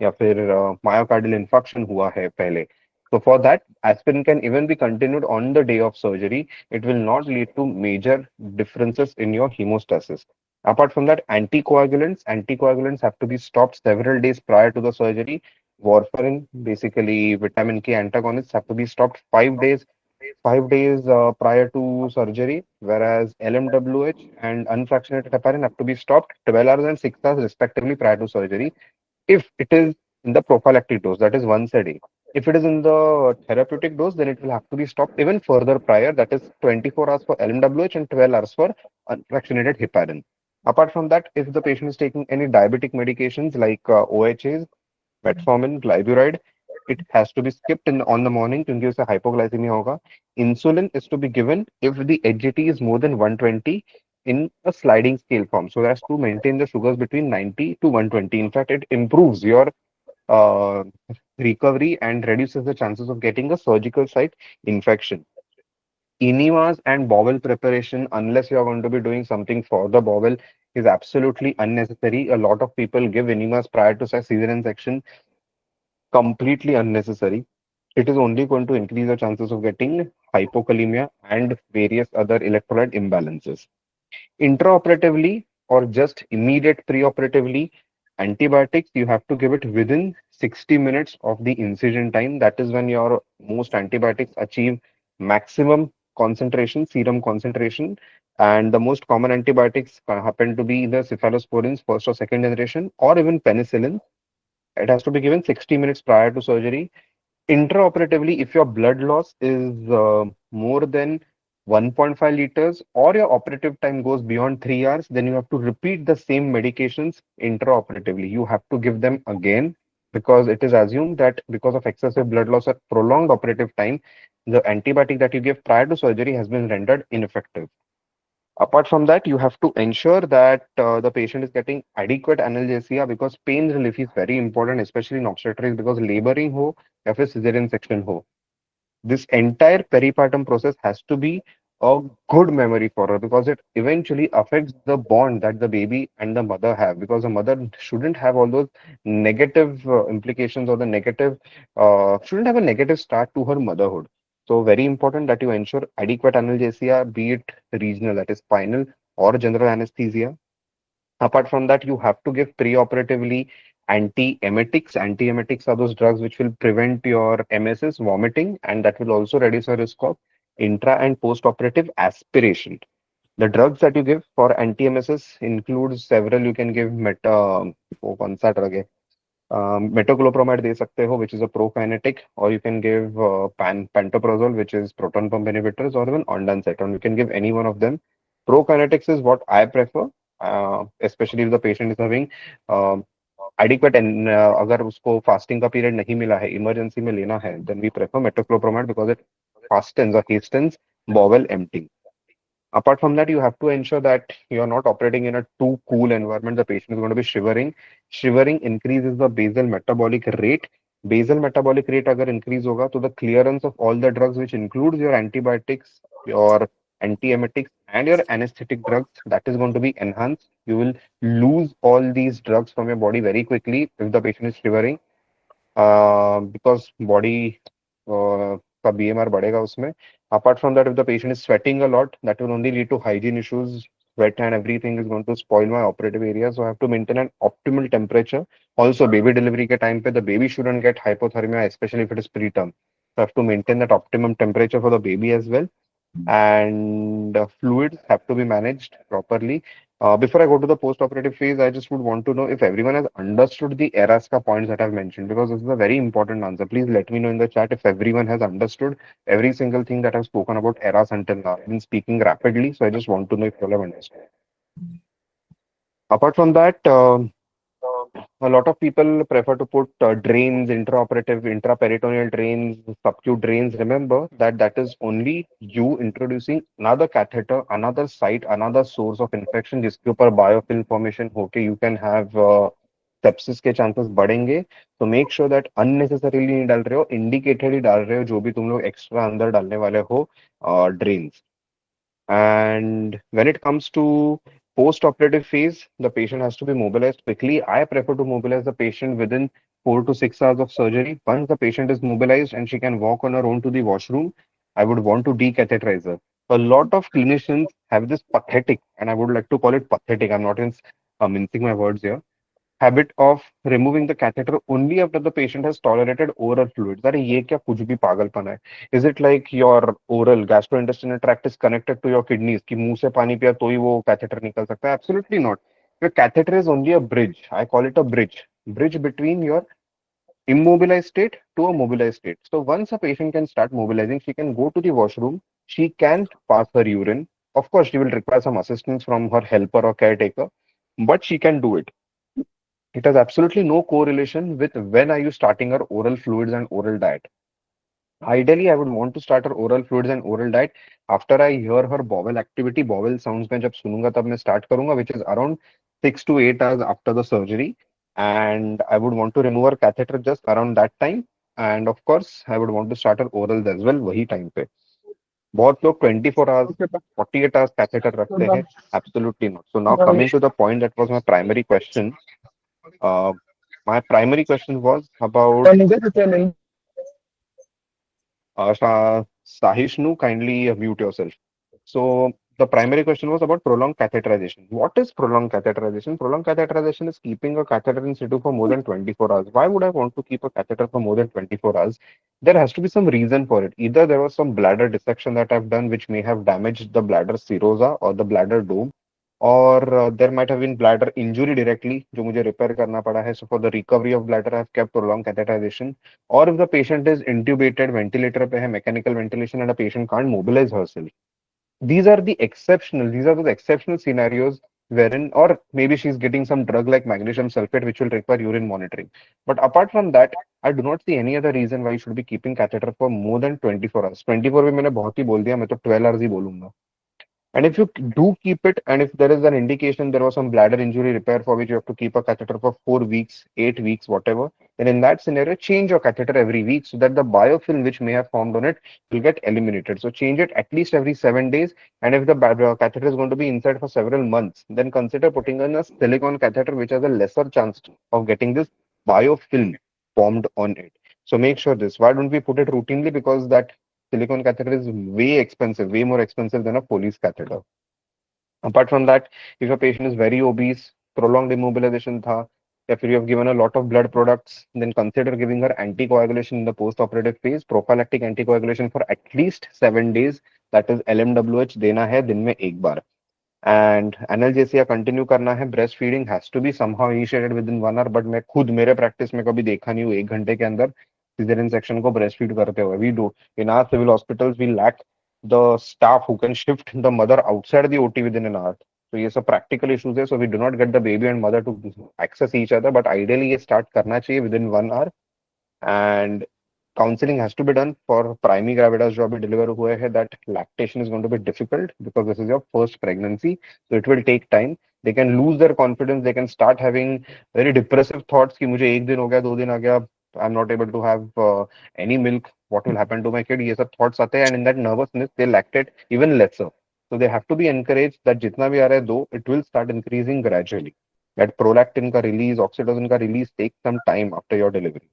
या फिर मायोकार्डियल इन्फार्क्शन हुआ है पहले. So for that, aspirin can even be continued on the day of surgery. It will not lead to major differences in your hemostasis. Apart from that, anticoagulants have to be stopped several days prior to the surgery. Warfarin, basically vitamin K antagonists, have to be stopped 5 days, 5 days prior to surgery, whereas LMWH and unfractionated heparin have to be stopped 12 hours and 6 hours respectively prior to surgery if it is in the prophylactic dose, that is once a day. If it is in the therapeutic dose, then it will have to be stopped even further prior, that is 24 hours for LMWH and 12 hours for unfractionated heparin. Apart from that, if the patient is taking any diabetic medications like OHAs, metformin, glyburide, it has to be skipped on the morning क्योंकि उससे hypoglycemia होगा. Insulin is to be given if the HGT is more than 120 in a sliding scale form. So that's to maintain the sugars between 90 to 120. In fact, it improves your uh, recovery and reduces the chances of getting a surgical site infection. Enemas and bowel preparation, unless you are going to be doing something for the bowel, is absolutely unnecessary. A lot of people give enemas prior to cesarean section, completely unnecessary. It is only going to increase the chances of getting hypokalemia and various other electrolyte imbalances. Intraoperatively or just immediate preoperatively, antibiotics you have to give it within 60 minutes of the incision time. That is when your most antibiotics achieve maximum concentration, serum concentration. And the most common antibiotics happen to be either cephalosporins, first or second generation, or even penicillin. It has to be given 60 minutes prior to surgery. Intraoperatively, if your blood loss is more than 1.5 liters or your operative time goes beyond 3 hours, then you have to repeat the same medications intraoperatively. You have to give them again because it is assumed that because of excessive blood loss or prolonged operative time, the antibiotic that you give prior to surgery has been rendered ineffective. Apart from that, you have to ensure that the patient is getting adequate analgesia because pain relief is very important, especially in obstetrics because laboring ho या फिर cesarean section ho. This entire peripartum process has to be a good memory for her because it eventually affects the bond that the baby and the mother have because the mother shouldn't have all those negative implications or the negative shouldn't have a negative start to her motherhood. So very important that you ensure adequate analgesia, be it regional, that is spinal or general anesthesia. Apart from that, you have to give preoperatively antiemetics. Antiemetics are those drugs which will prevent your MSS vomiting, and that will also reduce the risk of intra and post-operative aspiration. The drugs that you give for anti-MSS includes several. You can give वो कौन सा drug है? Metoclopramide दे सकते हो, which is a prokinetic, or you can give pantoprazole, which is proton pump inhibitors, or even ondansetron. You can give any one of them. Prokinetics is what I prefer, especially if the patient is having adequate and अगर उसको fasting का period नहीं मिला है, emergency में लेना है, then we prefer metoclopramide because it fastens or hastens bowel emptying. Apart from that, you have to ensure that you are not operating in a too cool environment. The patient is going to be shivering. Shivering increases the basal metabolic rate. Basal metabolic rate अगर increase होगा तो the clearance of all the drugs which includes your antibiotics, your antiemetics and your anesthetic drugs that is going to be enhanced. You will lose all these drugs from your body very quickly if the patient is shivering because body का BMR बढ़ेगा उसमें. Apart from that, if the patient is sweating a lot, that will only lead to hygiene issues. Sweat and everything is going to spoil my operative area. So I have to maintain an optimal temperature. Also, baby delivery ke time pe the baby shouldn't get hypothermia, especially if it is preterm. So I have to maintain that optimum temperature for the baby as well. And fluids have to be managed properly. Before I go to the post-operative phase, I just would want to know if everyone has understood the ERASCA points that I've mentioned, because this is a very important answer. Please let me know in the chat if everyone has understood every single thing that I've spoken about ERAS until now. I've been speaking rapidly, so I just want to know if you all have understood. Apart from that, a lot of people prefer to put drains, intraoperative, intraperitoneal drains, subcu drains. Remember that that is only you introducing another catheter, another site, another source of infection जिसके ऊपर biofilm formation होके you can have sepsis के chances बढ़ेंगे. So make sure that unnecessarily नहीं डाल रहे हो, indicated ही डाल रहे हो जो भी तुम लोग extra अंदर डालने वाले हो drains. And when it comes to post-operative phase, the patient has to be mobilized quickly. I prefer to mobilize the patient within 4 to 6 hours of surgery. Once the patient is mobilized and she can walk on her own to the washroom, I would want to decatheterize her. A lot of clinicians have this pathetic, and I would like to call it pathetic. I'm not in, mincing my words here, habit of removing the catheter only after the patient has tolerated oral fluids. अरे ये क्या कुछ भी पागलपन है? Is it like your oral gastrointestinal tract is connected to your kidneys कि मुंह से पानी पिया तो ही वो catheter निकल सकता है? Absolutely not. The catheter is only a bridge. I call it a bridge between your immobilized state to a mobilized state. So once a patient can start mobilizing, she can go to the washroom, she can pass her urine. Of course, she will require some assistance from her helper or caretaker, but she can do it. It has absolutely no correlation with when are you starting her oral fluids and oral diet. Ideally, I would want to start her oral fluids and oral diet after I hear her bowel activity. Bowel sounds मैं जब सुनूंगा तब मैं start करूंगा, which is around 6 to 8 hours after the surgery. And I would want to remove her catheter just around that time. And of course, I would want to start her orals as well वही time पे. बहुत लोग 24 hours, 48 hours catheter रखते हैं. Absolutely not. So now coming to the point that was my primary question. Uh, my primary question was about Sahishnu, kindly mute yourself. So the primary question was about prolonged catheterization. What is prolonged catheterization? Prolonged catheterization is keeping a catheter in situ for more than 24 hours. Why would I want to keep a catheter for more than 24 hours? There has to be some reason for it. Either there was some bladder dissection that I've done which may have damaged the bladder serosa or the bladder dome, or there might have been bladder injury directly जो मुझे repair करना पड़ा है. So for the recovery of bladder, I've kept prolonged catheterization. Or if the patient is intubated, ventilator पे है, mechanical ventilation, and a patient can't mobilize herself. These are those exceptional scenarios wherein, or maybe she's getting some drug like magnesium sulfate, which will require urine monitoring. But apart from that, I do not see any other reason why you should be keeping catheter for more than 24 hours. 24 भी मैंने बहुत ही बोल दिया, मैं तो 12 hours ही बोलूंगा. And if you do keep it, and if there is an indication there was some bladder injury repair for which you have to keep a catheter for 4 weeks, 8 weeks, whatever, then in that scenario, change your catheter every week so that the biofilm which may have formed on it will get eliminated. So change it at least every 7 days. And if the catheter is going to be inside for several months, then consider putting in a silicone catheter which has a lesser chance of getting this biofilm formed on it. So make sure this. Why don't we put it routinely? Because that silicone catheter is way expensive, way more expensive than a police catheter. Apart from that, if a patient is very obese, prolonged immobilization tha, if you have given a lot of blood products, then consider giving her anticoagulation in the post-operative phase, prophylactic anticoagulation for at least 7 days. That is LMWH देना है दिन में एक बार. And analgesia continue करना है. Breast feeding has to be somehow initiated within 1 hour. But मैं खुद मेरे प्रैक्टिस में कभी देखा नहीं हूँ 1 घंटे के अंदर सीजरियन सेक्शन को ब्रेस्ट फीड करते हुए. We do in our civil hospitals we lack the staff who can shift the mother outside the OT within an hour. तो ये सब प्रैक्टिकल इश्यूज है. So we do not get the baby and mother to access each other. But ideally ये start करना चाहिए within 1 hour. And counseling has to be done for primary gravidas जो अभी deliver हुए हैं. That lactation is going to be difficult because this is your first pregnancy, so it will take time. They can lose their confidence. They can start having very depressive thoughts कि मुझे एक दिन हो गया, 2 दिन आ गया, I'm not able to have any milk. What will happen to my kid? ये सब thoughts आते हैं, and in that nervousness they lactate even lesser. So they have to be encouraged that जितना भी आ रहा है दो, it will start increasing gradually. That prolactin का release, oxytocin का release takes some time after your delivery.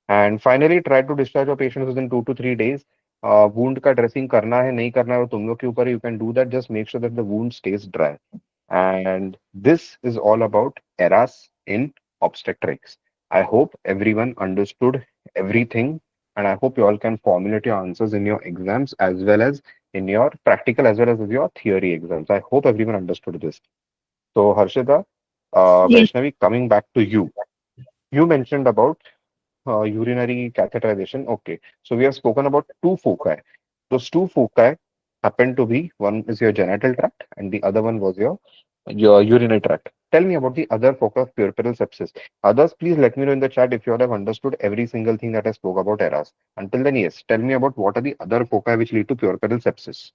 And finally, try to discharge your patients within 2 to 3 days. Wound का dressing करना है नहीं करना है वो तुम लोग के ऊपर है. You can do that. Just make sure that the wound stays dry. And this is all about eras in obstetrics. I hope everyone understood everything, and I hope you all can formulate your answers in your exams as well as in your practical as well as your theory exams. I hope everyone understood this. So Harshitha, Yes. Vaishnavi, coming back to you. You mentioned about urinary catheterization. Okay, so we have spoken about two foci. Those two foci happen to be, one is your genital tract and the other one was your urinary tract. Tell me about the other foci of puerperal sepsis. Others, please let me know in the chat if you all have understood every single thing that I spoke about eras. Until then, yes, tell me about what are the other foci which lead to puerperal sepsis.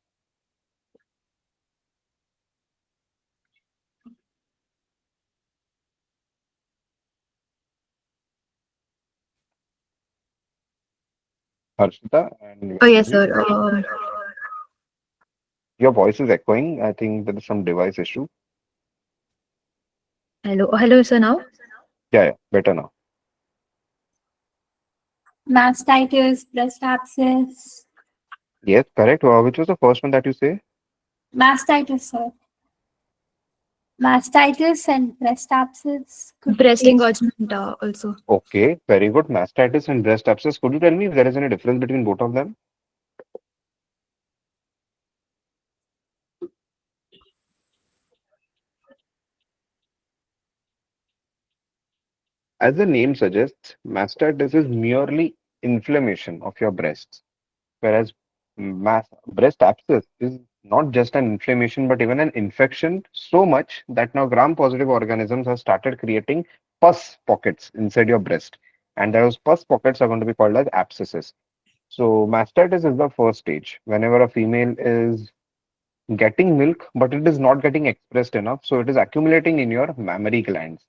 Harshita and Oh, yes, Vaishnavi, sir. your voice is echoing. I think there is some device issue. Hello, hello, sir. Now, Yeah, better now. Mastitis, breast abscess. Yes, correct. Which was the first one that you say? Mastitis, sir. Mastitis and breast abscess could Breast be. engorgement also. Okay, very good. Mastitis and breast abscess. Could you tell me if there is any difference between both of them? As the name suggests, mastitis is merely inflammation of your breasts, whereas breast abscess is not just an inflammation but even an infection, so much that now gram-positive organisms have started creating pus pockets inside your breast, and those pus pockets are going to be called as abscesses. So mastitis is the first stage. Whenever a female is getting milk, but it is not getting expressed enough, so it is accumulating in your mammary glands.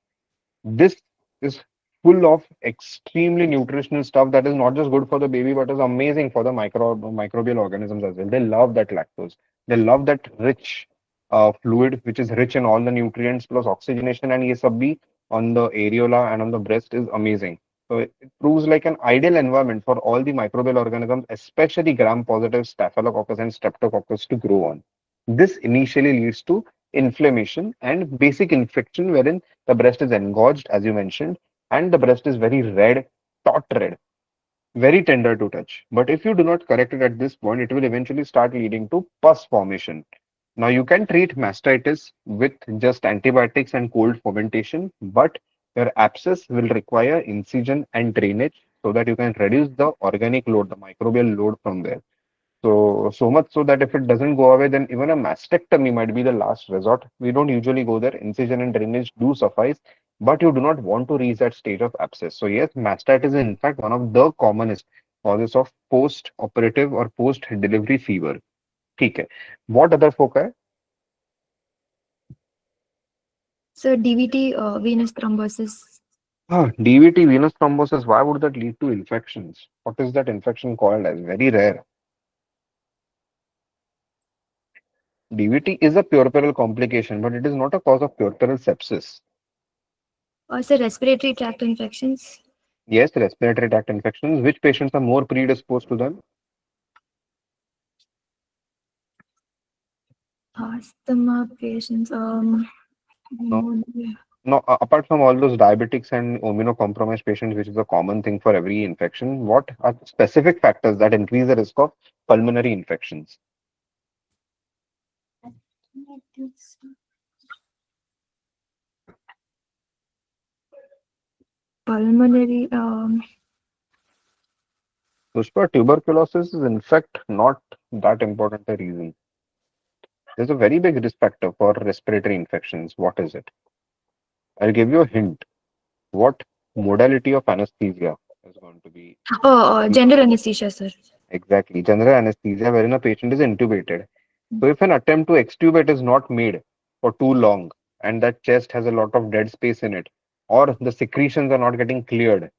This is full of extremely nutritional stuff that is not just good for the baby, but is amazing for the microbial organisms as well. They love that lactose. They love that rich fluid, which is rich in all the nutrients plus oxygenation, and ये सब भी on the areola and on the breast is amazing. So it proves like an ideal environment for all the microbial organisms, especially gram-positive Staphylococcus and Streptococcus to grow on. This initially leads to inflammation and basic infection wherein the breast is engorged, as you mentioned, and the breast is very red, taut red, very tender to touch. But if you do not correct it at this point, it will eventually start leading to pus formation. Now, you can treat mastitis with just antibiotics and cold fermentation, but your abscess will require incision and drainage so that you can reduce the organic load, the microbial load from there. So much so that if it doesn't go away, then even a mastectomy might be the last resort. We don't usually go there. Incision and drainage do suffice, but you do not want to reach that stage of abscess. So yes, mastitis is in fact one of the commonest causes of post-operative or post-delivery fever. ठीक है. What other foci? So DVT, venous thrombosis. DVT, venous thrombosis. Why would that lead to infections? What is that infection called as? Very rare. DVT is a puerperal complication, but it is not a cause of puerperal sepsis. Also respiratory tract infections. Yes, respiratory tract infections. Which patients are more predisposed to them? Asthma patients. No, Pneumonia. no. Apart from all those diabetics and immunocompromised patients, which is a common thing for every infection, what are the specific factors that increase the risk of pulmonary infections? Pulmonary. Pushpa, tuberculosis is in fact not that important a reason. There's a very big risk factor for respiratory infections. What is it? I'll give you a hint. What modality of anesthesia is going to be General anesthesia, sir. exactly general anesthesia wherein a patient is intubated. So if an attempt to extubate is not made for too long and that chest has a lot of dead space in it, or the secretions are not getting cleared,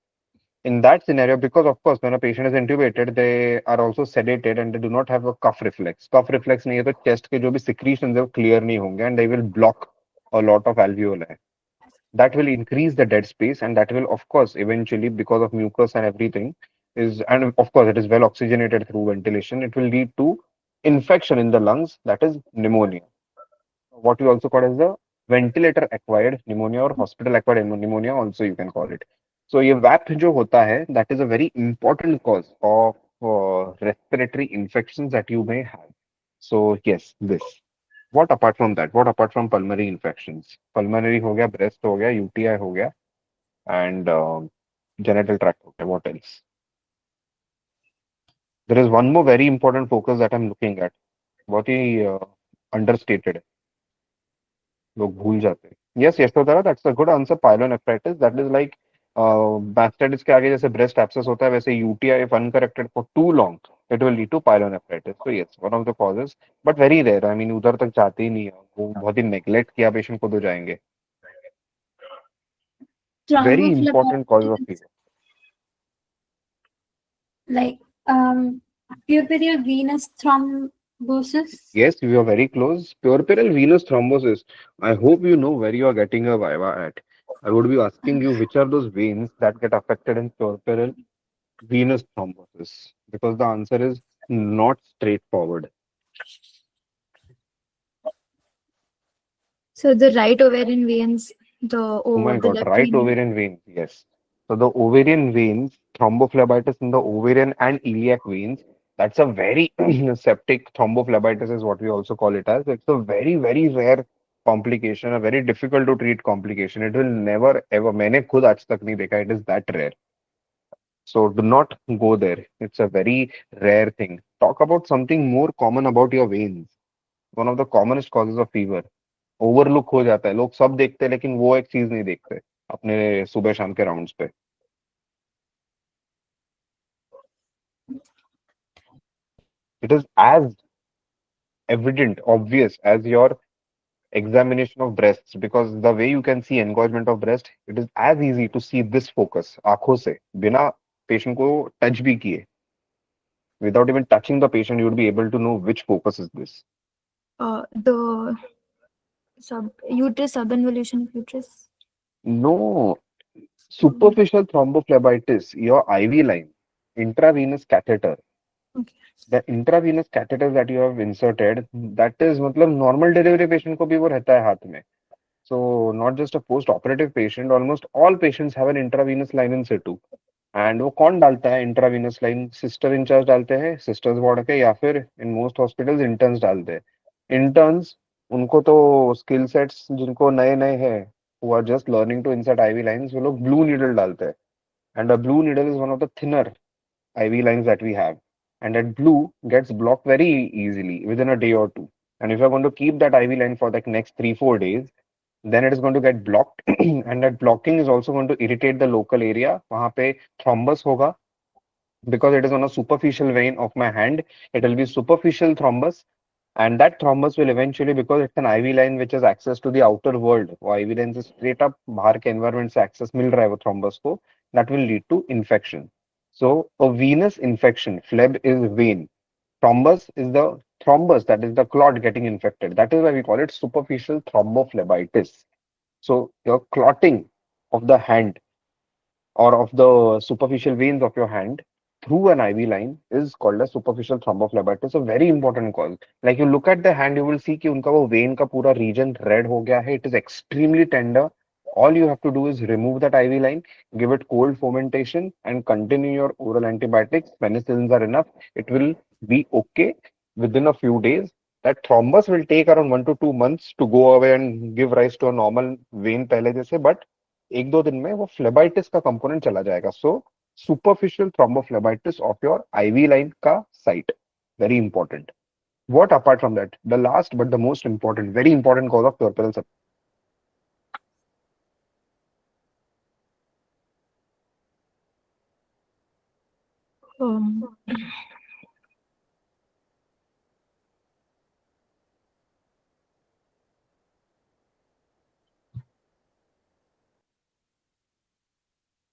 in that scenario, because of course when a patient is intubated, they are also sedated and they do not have a cough reflex. Cough reflex नहीं है तो chest के जो भी secretions है वो clear नहीं होंगे and they will block a lot of alveoli. That will increase the dead space and that will of course eventually because of mucus and everything is and of course it is well oxygenated through ventilation, it will lead to infection in the lungs, that is pneumonia, what we also call as the ventilator acquired pneumonia or hospital acquired pneumonia also you can call it. So ये VAP जो होता है that is a very important cause of respiratory infections that you may have. So yes, this. What apart from that? What apart from pulmonary infections? Pulmonary हो गया, breast हो गया, UTI हो गया, and genital tract हो गया. What else? There is one more very important focus that I'm looking at. बहुत ही understated. लोग भूल जाते हैं. Yes, Yashodhara, that's a good answer. Pyelonephritis. That is like mastitis के आगे जैसे breast abscess होता है वैसे UTI if uncorrected for too long, it will lead to pyelonephritis. So yes, one of the causes, but very rare. I mean उधर तक जाते ही नहीं है. वो बहुत ही neglect किया patient को तो जाएंगे. Very important cause of fever. Like puerperal venous thrombosis. Yes, we are very close. Puerperal venous thrombosis. I hope you know where you are getting a viva at. I would be asking you which are those veins that get affected in puerperal Venous thrombosis, because the answer is not straightforward. So the right ovarian veins, Oh my the God, left right venous. ovarian veins, yes. So the ovarian veins, thrombophlebitis in the ovarian and iliac veins, that's a very septic thrombophlebitis is what we also call it as. It's a very, very rare complication, a very difficult to treat complication. It will never ever, मैंने खुद आज तक नहीं देखा, it is that rare. So do not go there. It's a very rare thing. Talk about something more common about your veins. One of the commonest causes of fever. Overlook हो जाता है, लोग सब देखते हैं लेकिन वो एक चीज नहीं देखते अपने सुबह शाम के राउंड्स पे. It is as evident, obvious as your examination of breasts, because the way you can see engorgement of breast, it is as easy to see this focus आंखों से बिना पेशेंट को टच भी किए. Without even touching the patient, you would be able to know which focus is this. The subinvolution of uterus. No, superficial thrombophlebitis, your IV line, intravenous catheter. Okay. The intravenous catheter that you have inserted, that is मतलब normal delivery patient को भी वो रहता है हाथ में. So not just a post-operative patient, almost all patients have an intravenous line in situ. And वो कौन डालता है intravenous line? सिस्टर इंचार्ज डालते हैं, सिस्टर्स वार्ड के, या फिर in most hospitals interns डालते हैं. Interns, उनको तो skill sets जिनको नए नए हैं, who are just learning to insert IV lines, वो लोग blue needle डालते हैं. And a blue needle is one of the thinner IV lines that we have. And that blue gets blocked very easily within a day or two. And if you're going to keep that IV line for like next 3-4 days, then it is going to get blocked. And that blocking is also going to irritate the local area. वहाँ पे thrombus होगा, because it is on a superficial vein of my hand. It will be superficial thrombus, and that thrombus will eventually, because it's an IV line which has access to the outer world, वो IV line से straight up बाहर के environment से access मिल रहा है वो thrombus को, that will lead to infection. So a venous infection, phleb is vein, thrombus is the thrombus, that is the clot getting infected. That is why we call it superficial thrombophlebitis. So your clotting of the hand or of the superficial veins of your hand through an IV line is called a superficial thrombophlebitis. A very important cause. Like you look at the hand, you will see कि उनका वो vein का पूरा region red हो गया है. It is extremely tender. All you have to do is remove that IV line, give it cold fomentation, and continue your oral antibiotics. Penicillins are enough. It will be okay within a few days. That thrombus will take around 1 to 2 months to go away and give rise to a normal vein पहले जैसे, but एक दो दिन में वो phlebitis का component चला जाएगा. So superficial thrombophlebitis of your IV line का site, very important. What apart from that? The last but the most important, very important cause of puerperal sepsis. Um,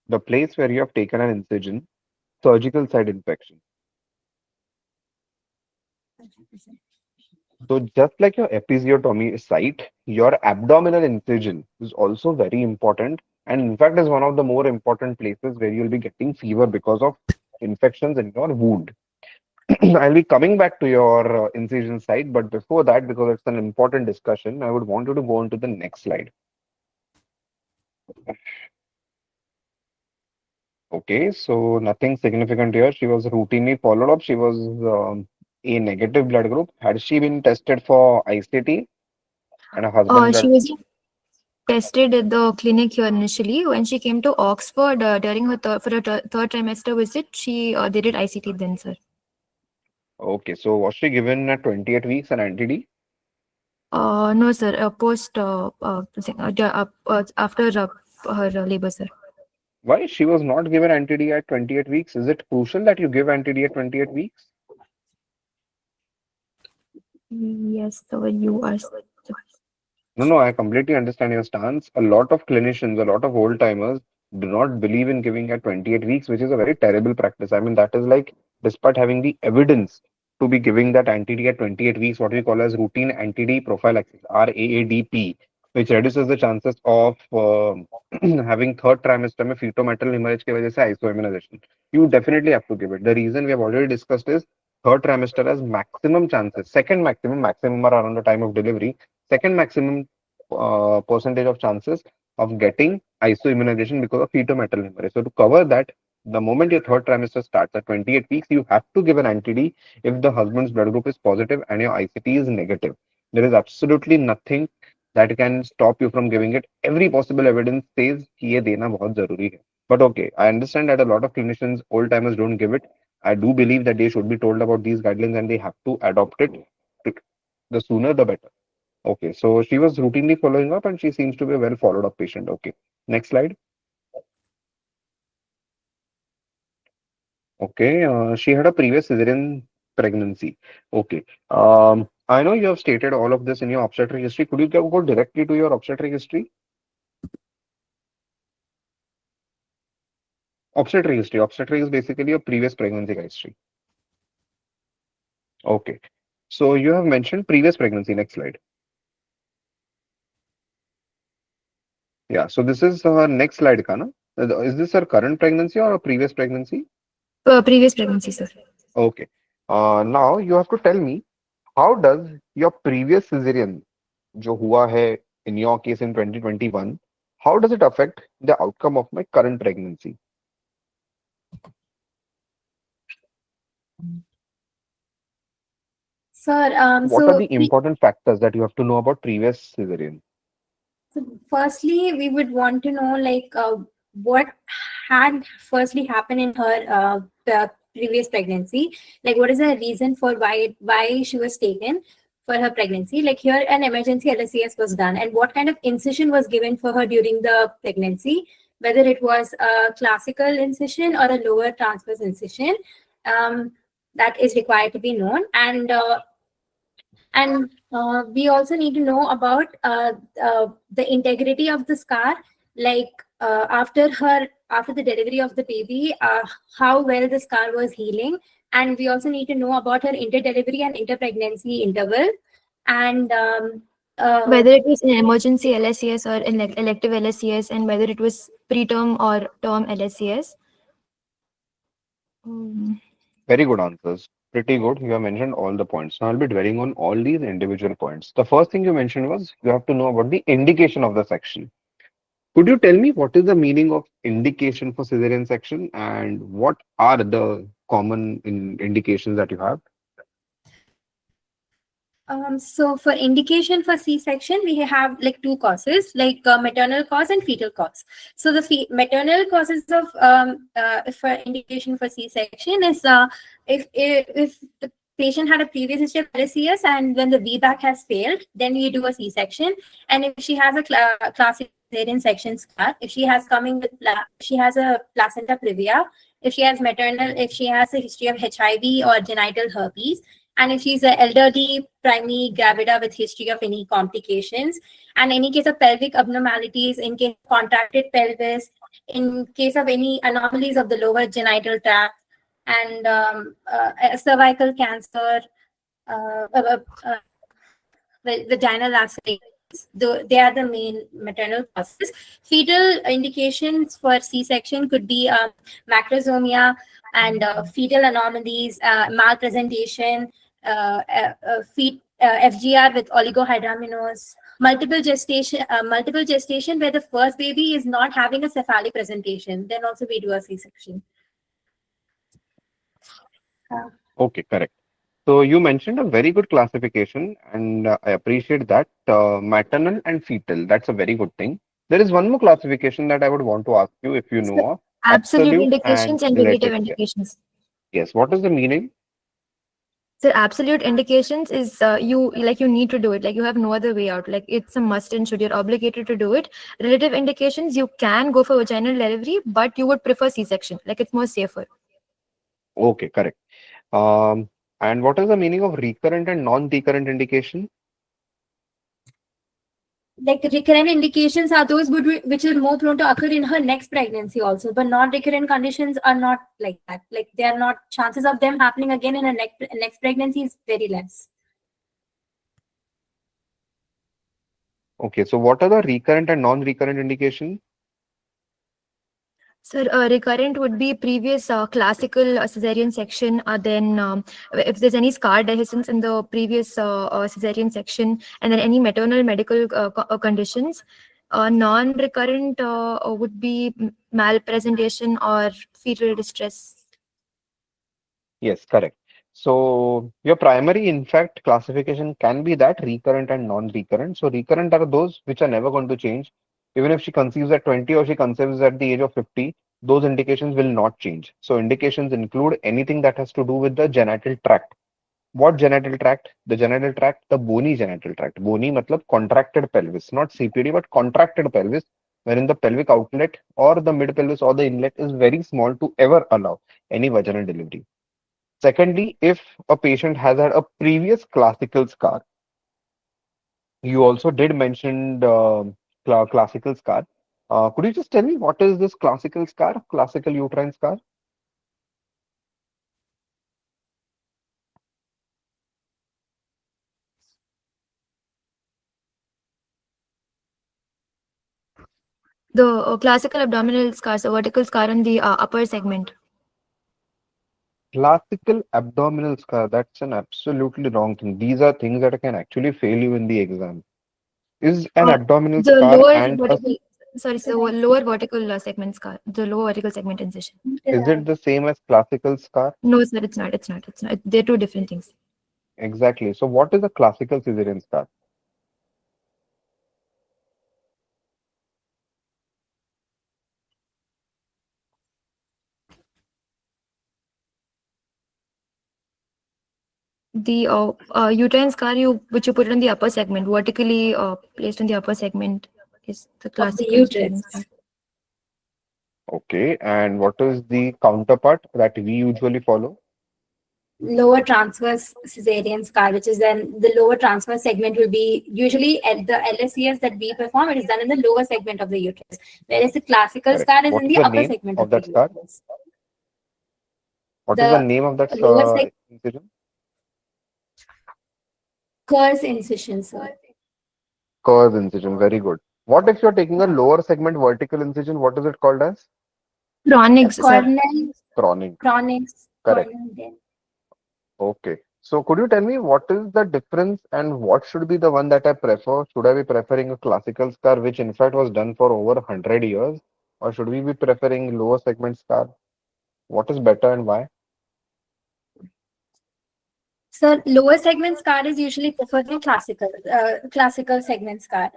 The place where you have taken an incision, surgical site infection. So just like your episiotomy site, your abdominal incision is also very important, and in fact is one of the more important places where you'll be getting fever because of infections in your wound. I'll be coming back to your incision site, but before that, because it's an important discussion, I would want you to go on to the next slide. Okay, so nothing significant here. She was routinely followed up. She was a negative blood group. Had she been tested for ICT and her husband she blood? was tested at the clinic here initially. When she came to Oxford during her third trimester visit, she they did ICT then, sir. Okay, so was she given at 28 weeks an anti-D? No, sir. After her labor, sir. Why she was not given anti-D at 28 weeks? Is it crucial that you give anti-D at 28 weeks? Yes, sir. You are. No, I completely understand your stance. A lot of clinicians, a lot of old timers do not believe in giving at 28 weeks, which is a very terrible practice. I mean, that is like, despite having the evidence to be giving that anti-D at 28 weeks, what we call as routine anti-D prophylaxis, RAADP. which reduces the chances of having third trimester में fetal hemorrhage की वजह से ISO immunization. You definitely have to give it. The reason we have already discussed is third trimester has maximum chances. Second maximum are around the time of delivery. Second maximum percentage of chances of getting ISO immunization because of fetal hemorrhage. So to cover that, the moment your third trimester starts at 28 weeks, you have to give an anti-D if the husband's blood group is positive and your ICT is negative. There is absolutely nothing that can stop you from giving it. Every possible evidence says कि ये देना बहुत जरूरी है. But okay, I understand that a lot of clinicians, old timers, don't give it. I do believe that they should be told about these guidelines and they have to adopt it. The sooner the better. Okay, so she was routinely following up and she seems to be a well followed up patient. Okay, next slide. Okay, she had a previous cesarean pregnancy. Okay, I know you have stated all of this in your obstetric history. Could you go directly to your obstetric history? Obstetric history. Obstetric is basically a previous pregnancy history. Okay, so you have mentioned previous pregnancy. Next slide. Yeah, so this is her next slide, Kana. Is this her current pregnancy or a previous pregnancy? Previous pregnancy, sir. Okay. Now you have to tell me, how does your previous cesarean, जो हुआ है in your case in 2021, how does it affect the outcome of my current pregnancy? Sir, What are the important factors that you have to know about previous cesarean? so firstly, we would want to know what had firstly happened in her previous pregnancy. Like, what is the reason for why she was taken for her pregnancy? Like, here an emergency LSCS was done, and what kind of incision was given for her during the pregnancy, whether it was a classical incision or a lower transverse incision. That is required to be known, and we also need to know about the integrity of the scar, like after the delivery of the baby, how well the scar was healing. And we also need to know about her inter-delivery and inter-pregnancy interval, and Whether it was an emergency LSCS or an elective LSCS, and whether it was preterm or term LSCS. Very good answers. Pretty good. You have mentioned all the points. Now I'll be dwelling on all these individual points. The first thing you mentioned was you have to know about the indication of the section. Could you tell me what is the meaning of indication for cesarean section and what are the common indications that you have? So for indication for C-section, we have like two causes, like maternal cause and fetal cause. So the maternal causes of for indication for C-section is if the patient had a previous history of LSCS and when the VBAC has failed, then we do a C-section. And if she has a classic cesarean section scar, if she has she has a placenta previa, if she has a history of HIV or genital herpes, and if she's an elderly primary gravida with history of any complications, and any case of pelvic abnormalities, in case of contracted pelvis, in case of any anomalies of the lower genital tract, and cervical cancer, vaginal lacerations, they are the main maternal causes. Fetal indications for C-section could be macrosomia and fetal anomalies, malpresentation, FGR with oligohydramnios, multiple gestation where the first baby is not having a cephalic presentation. Then also we do a C-section. Okay, correct. So you mentioned a very good classification and I appreciate that. Maternal and fetal, that's a very good thing. There is one more classification that I would want to ask you if you know of. Absolute Absolute indications and relative indications. Yes, what is the meaning? So absolute indications is you need to do it. Like, you have no other way out. Like, it's a must and should. You're obligated to do it. Relative indications, you can go for vaginal delivery, but you would prefer C-section. Like, it's more safer. Okay, correct. And what is the meaning of recurrent and non-recurrent indication? Like, recurrent indications are those which are more prone to occur in her next pregnancy also, but non-recurrent conditions are not like that. Like, they are not, chances of them happening again in a next pregnancy is very less. Okay, so what are the recurrent and non-recurrent indications? Sir, recurrent would be previous classical cesarean section. Then, if there's any scar dehiscence in the previous cesarean section, and then any maternal medical conditions. Non-recurrent would be malpresentation or fetal distress. Yes, correct. So your primary, in fact, classification can be that recurrent and non-recurrent. So recurrent are those which are never going to change. Even if she conceives at 20 or she conceives at the age of 50, those indications will not change. So indications include anything that has to do with the genital tract. What genital tract? The genital tract, the bony genital tract. Bony matlab contracted pelvis, not CPD, but contracted pelvis, wherein the pelvic outlet or the mid pelvis or the inlet is very small to ever allow any vaginal delivery. Secondly, if a patient has had a previous classical scar, you also did mention classical scar. Could you just tell me what is this classical scar, classical uterine scar? The classical abdominal scars, a vertical scar on the upper segment. Classical abdominal scar, that's an absolutely wrong thing. These are things that can actually fail you in the exam. Is an Uh, abdominal the scar lower and a, vertical, sorry, so lower vertical segment scar, the lower vertical segment incision. is it the same as classical scar? No, sir, it's not. It's not. It's not. They're two different things. Exactly. So what is a classical cesarean scar? The uterine scar which you put it on the upper segment, vertically placed on the upper segment, is the Of the classical uterus. cesarean scar. Okay. And what is the counterpart that we usually follow? Lower transverse cesarean scar, which is then the lower transverse segment will be usually at the LSCS that we perform, it is done in the lower segment of the uterus, whereas the classical Correct. scar is What in is the the upper name segment of of the that scar? uterus. What is the The name of that lower segment incision? curves incision, sir. Curve incision. Very good. What if you're taking a lower segment vertical incision? What is it called as? Chronic, sir. Cornell, Chronic. chronic, Correct. cornell, then. Okay. So could you tell me what is the difference and what should be the one that I prefer? Should I be preferring a classical scar, which in fact was done for over 100 years, or should we be preferring lower segment scar? What is better and why? So lower segment scar is usually preferred in classical segment scar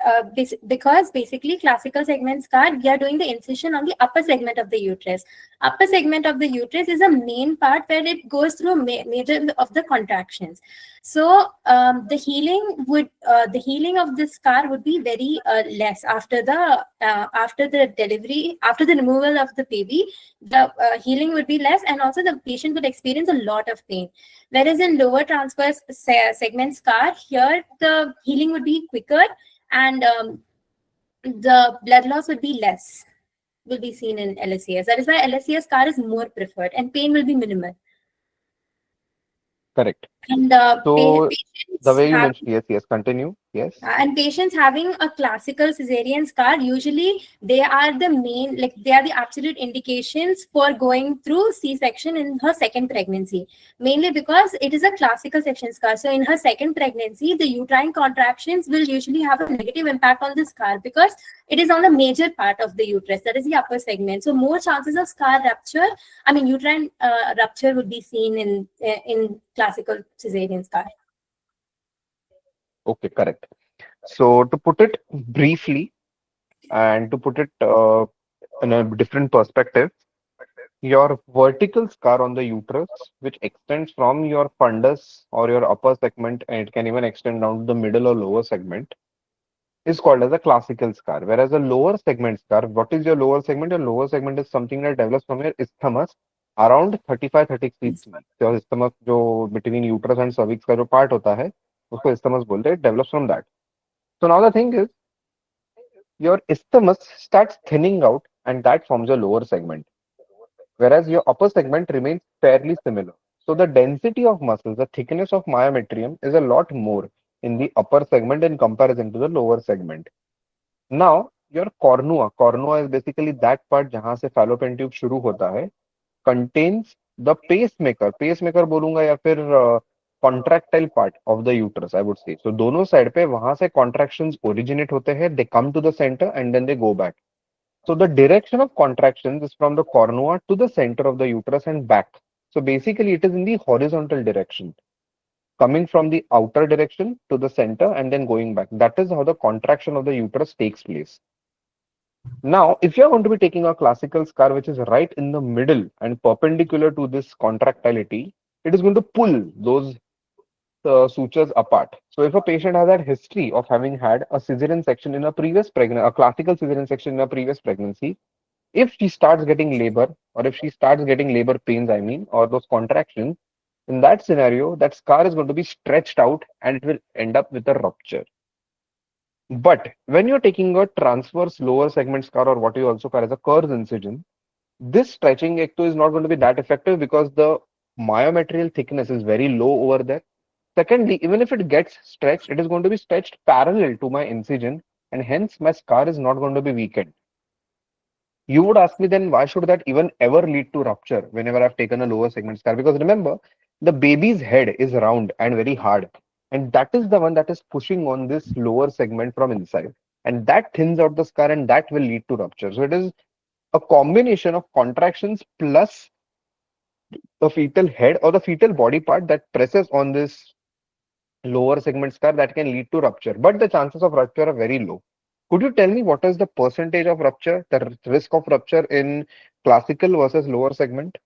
because basically classical segment scar, we are doing the incision on the upper segment of the uterus. Upper segment of the uterus is a main part where it goes through major of the contractions. So the healing of this scar would be very less after the delivery, after the removal of the baby. The healing would be less, and also the patient would experience a lot of pain. Whereas in lower transverse segment scar, here the healing would be quicker, and the blood loss would be less, will be seen in LSCS. That is why LSCS scar is more preferred, and pain will be minimal. Correct. And So the patients way you have mentioned, yes, yes, continue. Yes. and patients having a classical cesarean scar, usually they are the main, like they are the absolute indications for going through C-section in her second pregnancy, mainly because it is a classical section scar. So in her second pregnancy, the uterine contractions will usually have a negative impact on the scar because it is on a major part of the uterus, that is the upper segment. So more chances of scar rupture, uterine rupture would be seen in classical cesarean scar. Okay, correct. So to put it briefly and to put it in a different perspective, your vertical scar on the uterus, which extends from your fundus or your upper segment, and it can even extend down to the middle or lower segment, is called as a classical scar. Whereas a lower segment scar, what is your lower segment? Your lower segment is something that develops from your isthmus around 35-36 weeks. Your isthmus जो between uterus and cervix का जो part होता है, उसको isthmus बोलते हैं. It develops from that. So now the thing is, your isthmus starts thinning out, and that forms your lower segment, whereas your upper segment remains fairly similar. So the density of muscles, the thickness of myometrium is a lot more. in the upper segment in comparison to the lower segment. Now, your cornua is basically that part जहाँ से fallopian tube शुरू होता है, contains the pacemaker. Pacemaker बोलूंगा या फिर contractile part of the uterus, I would say. So दोनों side पे वहां से contractions originate होते हैं, they come to the center and then they go back. So the direction of contractions is from the cornua to the center of the uterus and back. So basically it is in the horizontal direction, coming from the outer direction to the center and then going back. That is how the contraction of the uterus takes place. Now, if you're going to be taking a classical scar which is right in the middle and perpendicular to this contractility, it is going to pull those sutures apart. So if a patient has had history of having had a cesarean section in a previous pregnancy, a classical cesarean section in a previous pregnancy, if she starts getting labor, or if she starts getting labor pains, I mean, or those contractions, in that scenario, that scar is going to be stretched out and it will end up with a rupture. But when you're taking a transverse lower segment scar, or what you also call as a Kerr's incision, this stretching ecto is not going to be that effective because the myometrial thickness is very low over there. Secondly, even if it gets stretched, it is going to be stretched parallel to my incision, and hence my scar is not going to be weakened. You would ask me then, why should that even ever lead to rupture whenever I've taken a lower segment scar? Because remember, the baby's head is round and very hard, and that is the one that is pushing on this lower segment from inside, and that thins out the scar, and that will lead to rupture. So it is a combination of contractions plus the fetal head or the fetal body part that presses on this lower segment scar that can lead to rupture, but the chances of rupture are very low. Could you tell me what is the percentage of rupture, the risk of rupture in classical versus lower segment?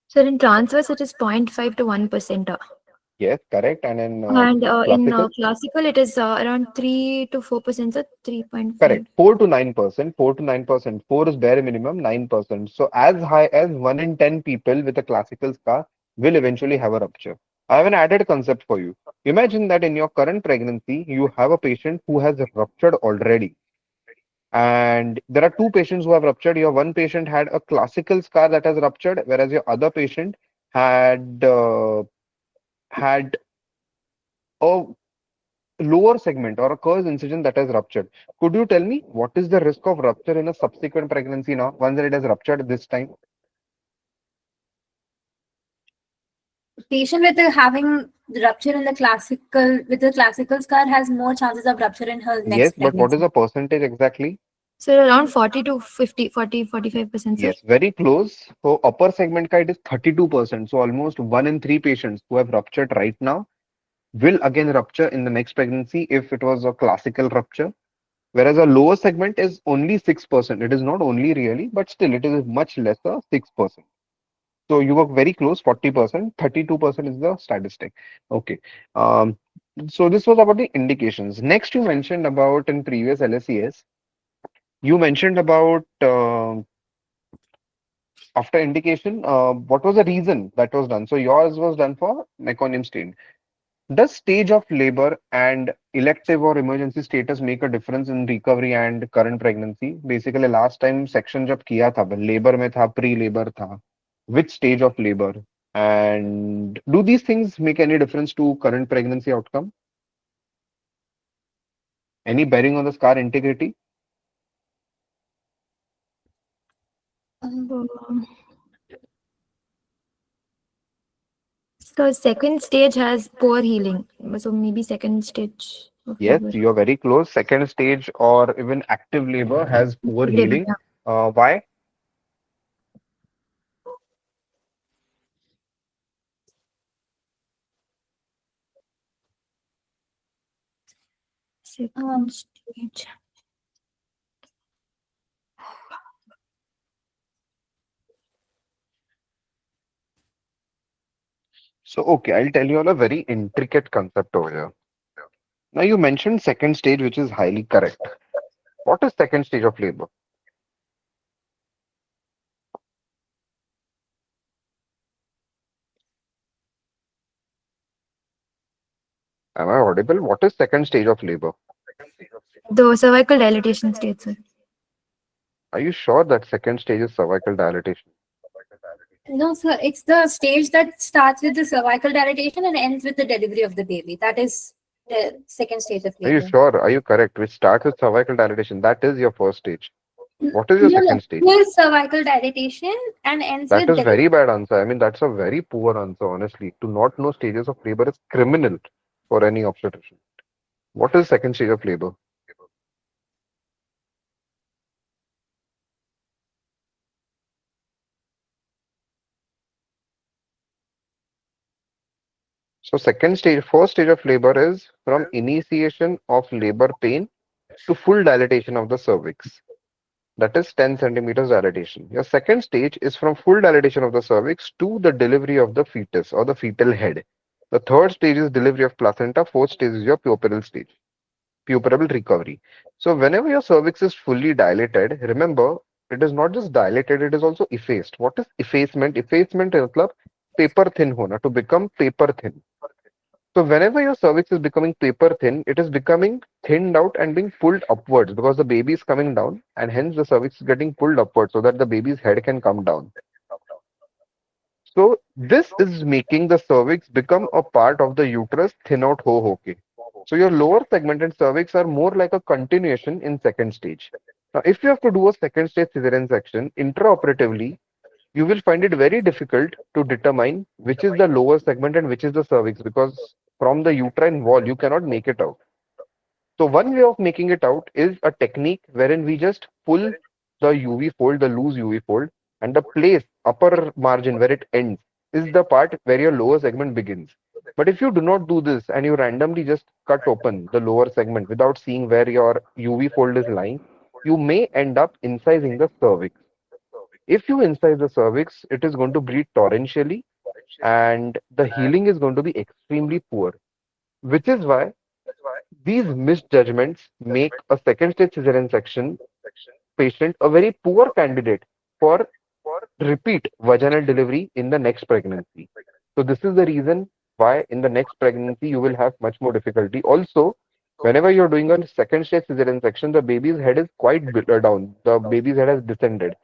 So in transverse, it is 0.5 to 1%. Yes, correct. And in And in classical, classical, it is around 3 to 4%, so 3.5. correct. 4 to 9%. 4 to 9%. 4 is bare minimum, 9%. So as high as 1 in 10 people with a classical scar will eventually have a rupture. I have an added concept for you. Imagine that in your current pregnancy, you have a patient who has ruptured already. And there are two patients who have ruptured. Your one patient had a classical scar that has ruptured, whereas your other patient had a lower segment or a Kerr's incision that has ruptured. Could you tell me what is the risk of rupture in a subsequent pregnancy now, once it has ruptured this time? Patient with having rupture in the classical with the classical scar has more chances of rupture in her Yes, next but what is pregnancy. the percentage exactly? So around 40 to 50, 40, 45%, sir. Yes, very close. So upper segment ka it is 32%. So almost 1 in 3 patients who have ruptured right now will again rupture in the next pregnancy if it was a classical rupture. Whereas a lower segment is only 6%. It is not only really, but still it is much lesser, 6%. So you were very close, 40%, 32% is the statistic. Okay. Um, so this was about the indications. Next, you mentioned about in previous LSES, you mentioned about after indication, what was the reason that was done? So yours was done for meconium stain. Does stage of labor and elective or emergency status make a difference in recovery and current pregnancy? Basically, last time section जब किया था, labor में था, pre-labor था, which stage of labor? And do these things make any difference to current pregnancy outcome? Any bearing on the scar integrity? Um, So second stage has poor healing. So maybe second stage of Yes, labor. you're very close. Second stage or even active labor has poor Labor, healing. yeah. Why? Second stage. So, okay, I'll tell you all a very intricate concept over here. Now, you mentioned second stage, which is highly correct. What is second stage of labor? Am I audible? What is second stage of labor? The cervical dilatation stage, sir. Are you sure that second stage is cervical dilatation? No, sir. It's the stage that starts with the cervical dilatation and ends with the delivery of the baby. That is the second stage of Are you labor. sure? Are you correct? Which starts with cervical dilatation. That is your first stage. What is your No, no. second stage? Full cervical dilatation and ends That with is delivery. very bad answer. I mean, that's a very poor answer, honestly. To not know stages of labor is criminal for any obstetrician. What is second stage of labor? So second stage, first stage of labor is from initiation of labor pain to full dilatation of the cervix. That is 10 centimeters dilatation. Your second stage is from full dilatation of the cervix to the delivery of the fetus or the fetal head. The third stage is delivery of placenta. Fourth stage is your puerperal stage, puerperal recovery. So whenever your cervix is fully dilated, remember it is not just dilated, it is also effaced. What is effacement? Effacement is paper thin hona, to become paper thin. So whenever your cervix is becoming paper thin, it is becoming thinned out and being pulled upwards because the baby is coming down and hence the cervix is getting pulled upwards so that the baby's head can come down. So this is making the cervix become a part of the uterus thin out ho ho ke. So your lower segment and cervix are more like a continuation in second stage. Now if you have to do a second stage cesarean section intraoperatively, you will find it very difficult to determine which is the lower segment and which is the cervix because from the uterine wall you cannot make it out. So one way of making it out is a technique wherein we just pull the UV fold, the loose UV fold, and the place upper margin where it ends is the part where your lower segment begins. But if you do not do this and you randomly just cut open the lower segment without seeing where your UV fold is lying, you may end up incising the cervix. If you incise the cervix, it is going to bleed torrentially and the healing is going to be extremely poor, which is why these misjudgments make a second stage cesarean section patient a very poor candidate for repeat vaginal delivery in the next pregnancy. So this is the reason why in the next pregnancy you will have much more difficulty. Also, whenever you're doing a second stage cesarean section, the baby's head is quite down. The baby's head has descended.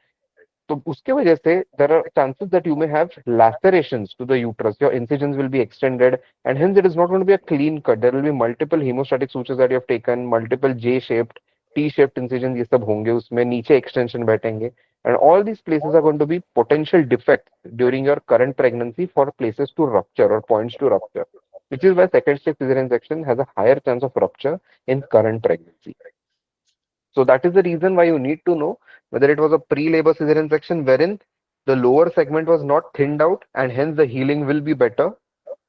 तो उसके वजह से there are chances that you may have lacerations to the uterus. Your incisions will be extended, and hence it is not going to be a clean cut. There will be multiple hemostatic sutures that you have taken, multiple J-shaped, T-shaped incisions. ये सब होंगे उसमें नीचे extension बैठेंगे, and all these places are going to be potential defects during your current pregnancy for places to rupture or points to rupture, which is why second stage cesarean section has a higher chance of rupture in current pregnancy. So that is the reason why you need to know whether it was a pre-labor cesarean section wherein the lower segment was not thinned out and hence the healing will be better,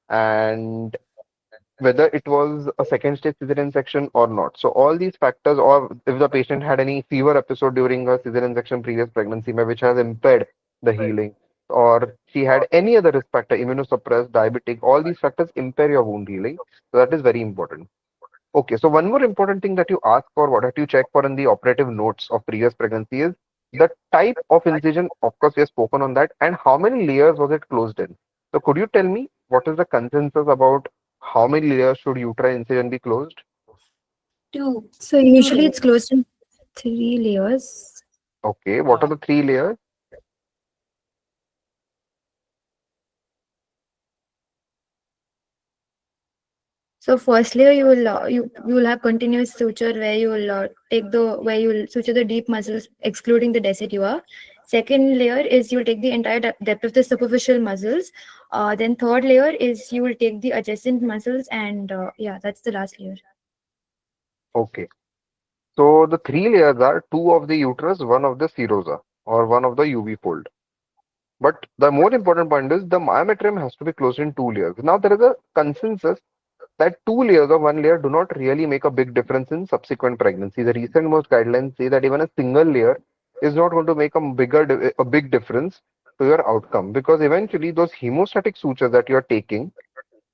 and whether it was a second stage cesarean section or not. So all these factors, or if the patient had any fever episode during her cesarean section previous pregnancy which has impaired the healing, or she had any other risk factor, immunosuppressed, diabetic, all these factors impair your wound healing. So that is very important. Okay, so one more important thing that you ask for, what have you check for in the operative notes of previous pregnancy is the type of incision. Of course, we have spoken on that, and how many layers was it closed in. So could you tell me what is the consensus about how many layers should uterine incision be closed? Two. So Two usually layers. it's closed in 3 layers. Okay, what are the three layers? So first layer you will have continuous suture where you will where you will suture the deep muscles excluding the decidua. Second layer is you will take the entire depth of the superficial muscles. Then third layer is you will take the adjacent muscles, and yeah, that's the last layer. Okay, so the three layers are two of the uterus, one of the serosa, or one of the UV fold. But the more important point is the myometrium has to be closed in two layers. Now there is a consensus that two layers or one layer do not really make a big difference in subsequent pregnancy. The recent most guidelines say that even a single layer is not going to make a big difference to your outcome because eventually those hemostatic sutures that you are taking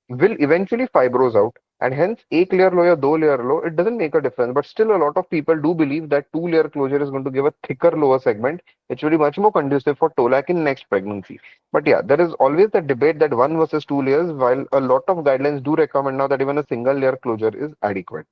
will eventually fibrose out, and hence एक layer लो या दो layer low, it doesn't make a difference. But still a lot of people do believe that two-layer closure is going to give a thicker lower segment which will be much more conducive for TOLAC in next pregnancy. But yeah, there is always the debate that one versus two layers, while a lot of guidelines do recommend now that even a single layer closure is adequate.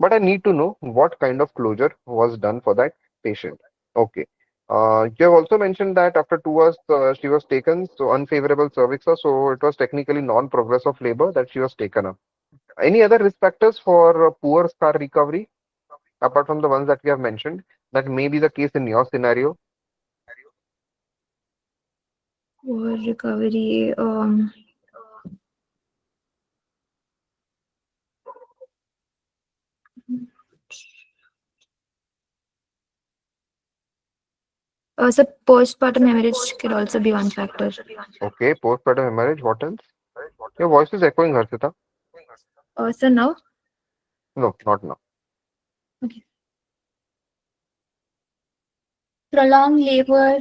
But I need to know what kind of closure was done for that patient. Okay. You have also mentioned that after 2 hours she was taken, so unfavorable cervix, so it was technically non-progress of labor that she was taken up. Any other risk factors for poor scar recovery apart from the ones that we have mentioned that may be the case in your scenario? For recovery, so postpartum hemorrhage could also be one factor. Okay, postpartum hemorrhage. What else? Your voice is echoing, Harshita. So now, No, not now. okay. Prolonged labor,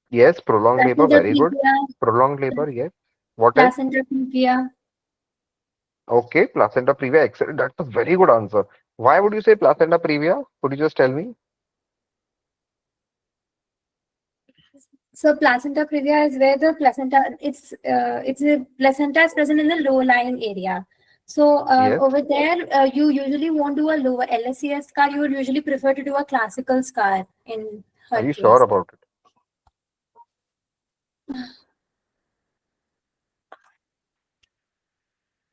Yes, prolonged labor. placenta Very good. previa, Prolonged labor. Yes. What else? placenta previa. Okay, placenta previa. Excellent. That's a very good answer. Why would you say placenta previa? Could you just tell me? So placenta previa is where the placenta, it's a placenta is present in the low lying area. So Yes. over there, you usually won't do a lower LSCS scar. You would usually prefer to do a classical scar in Are her you sure case. about it?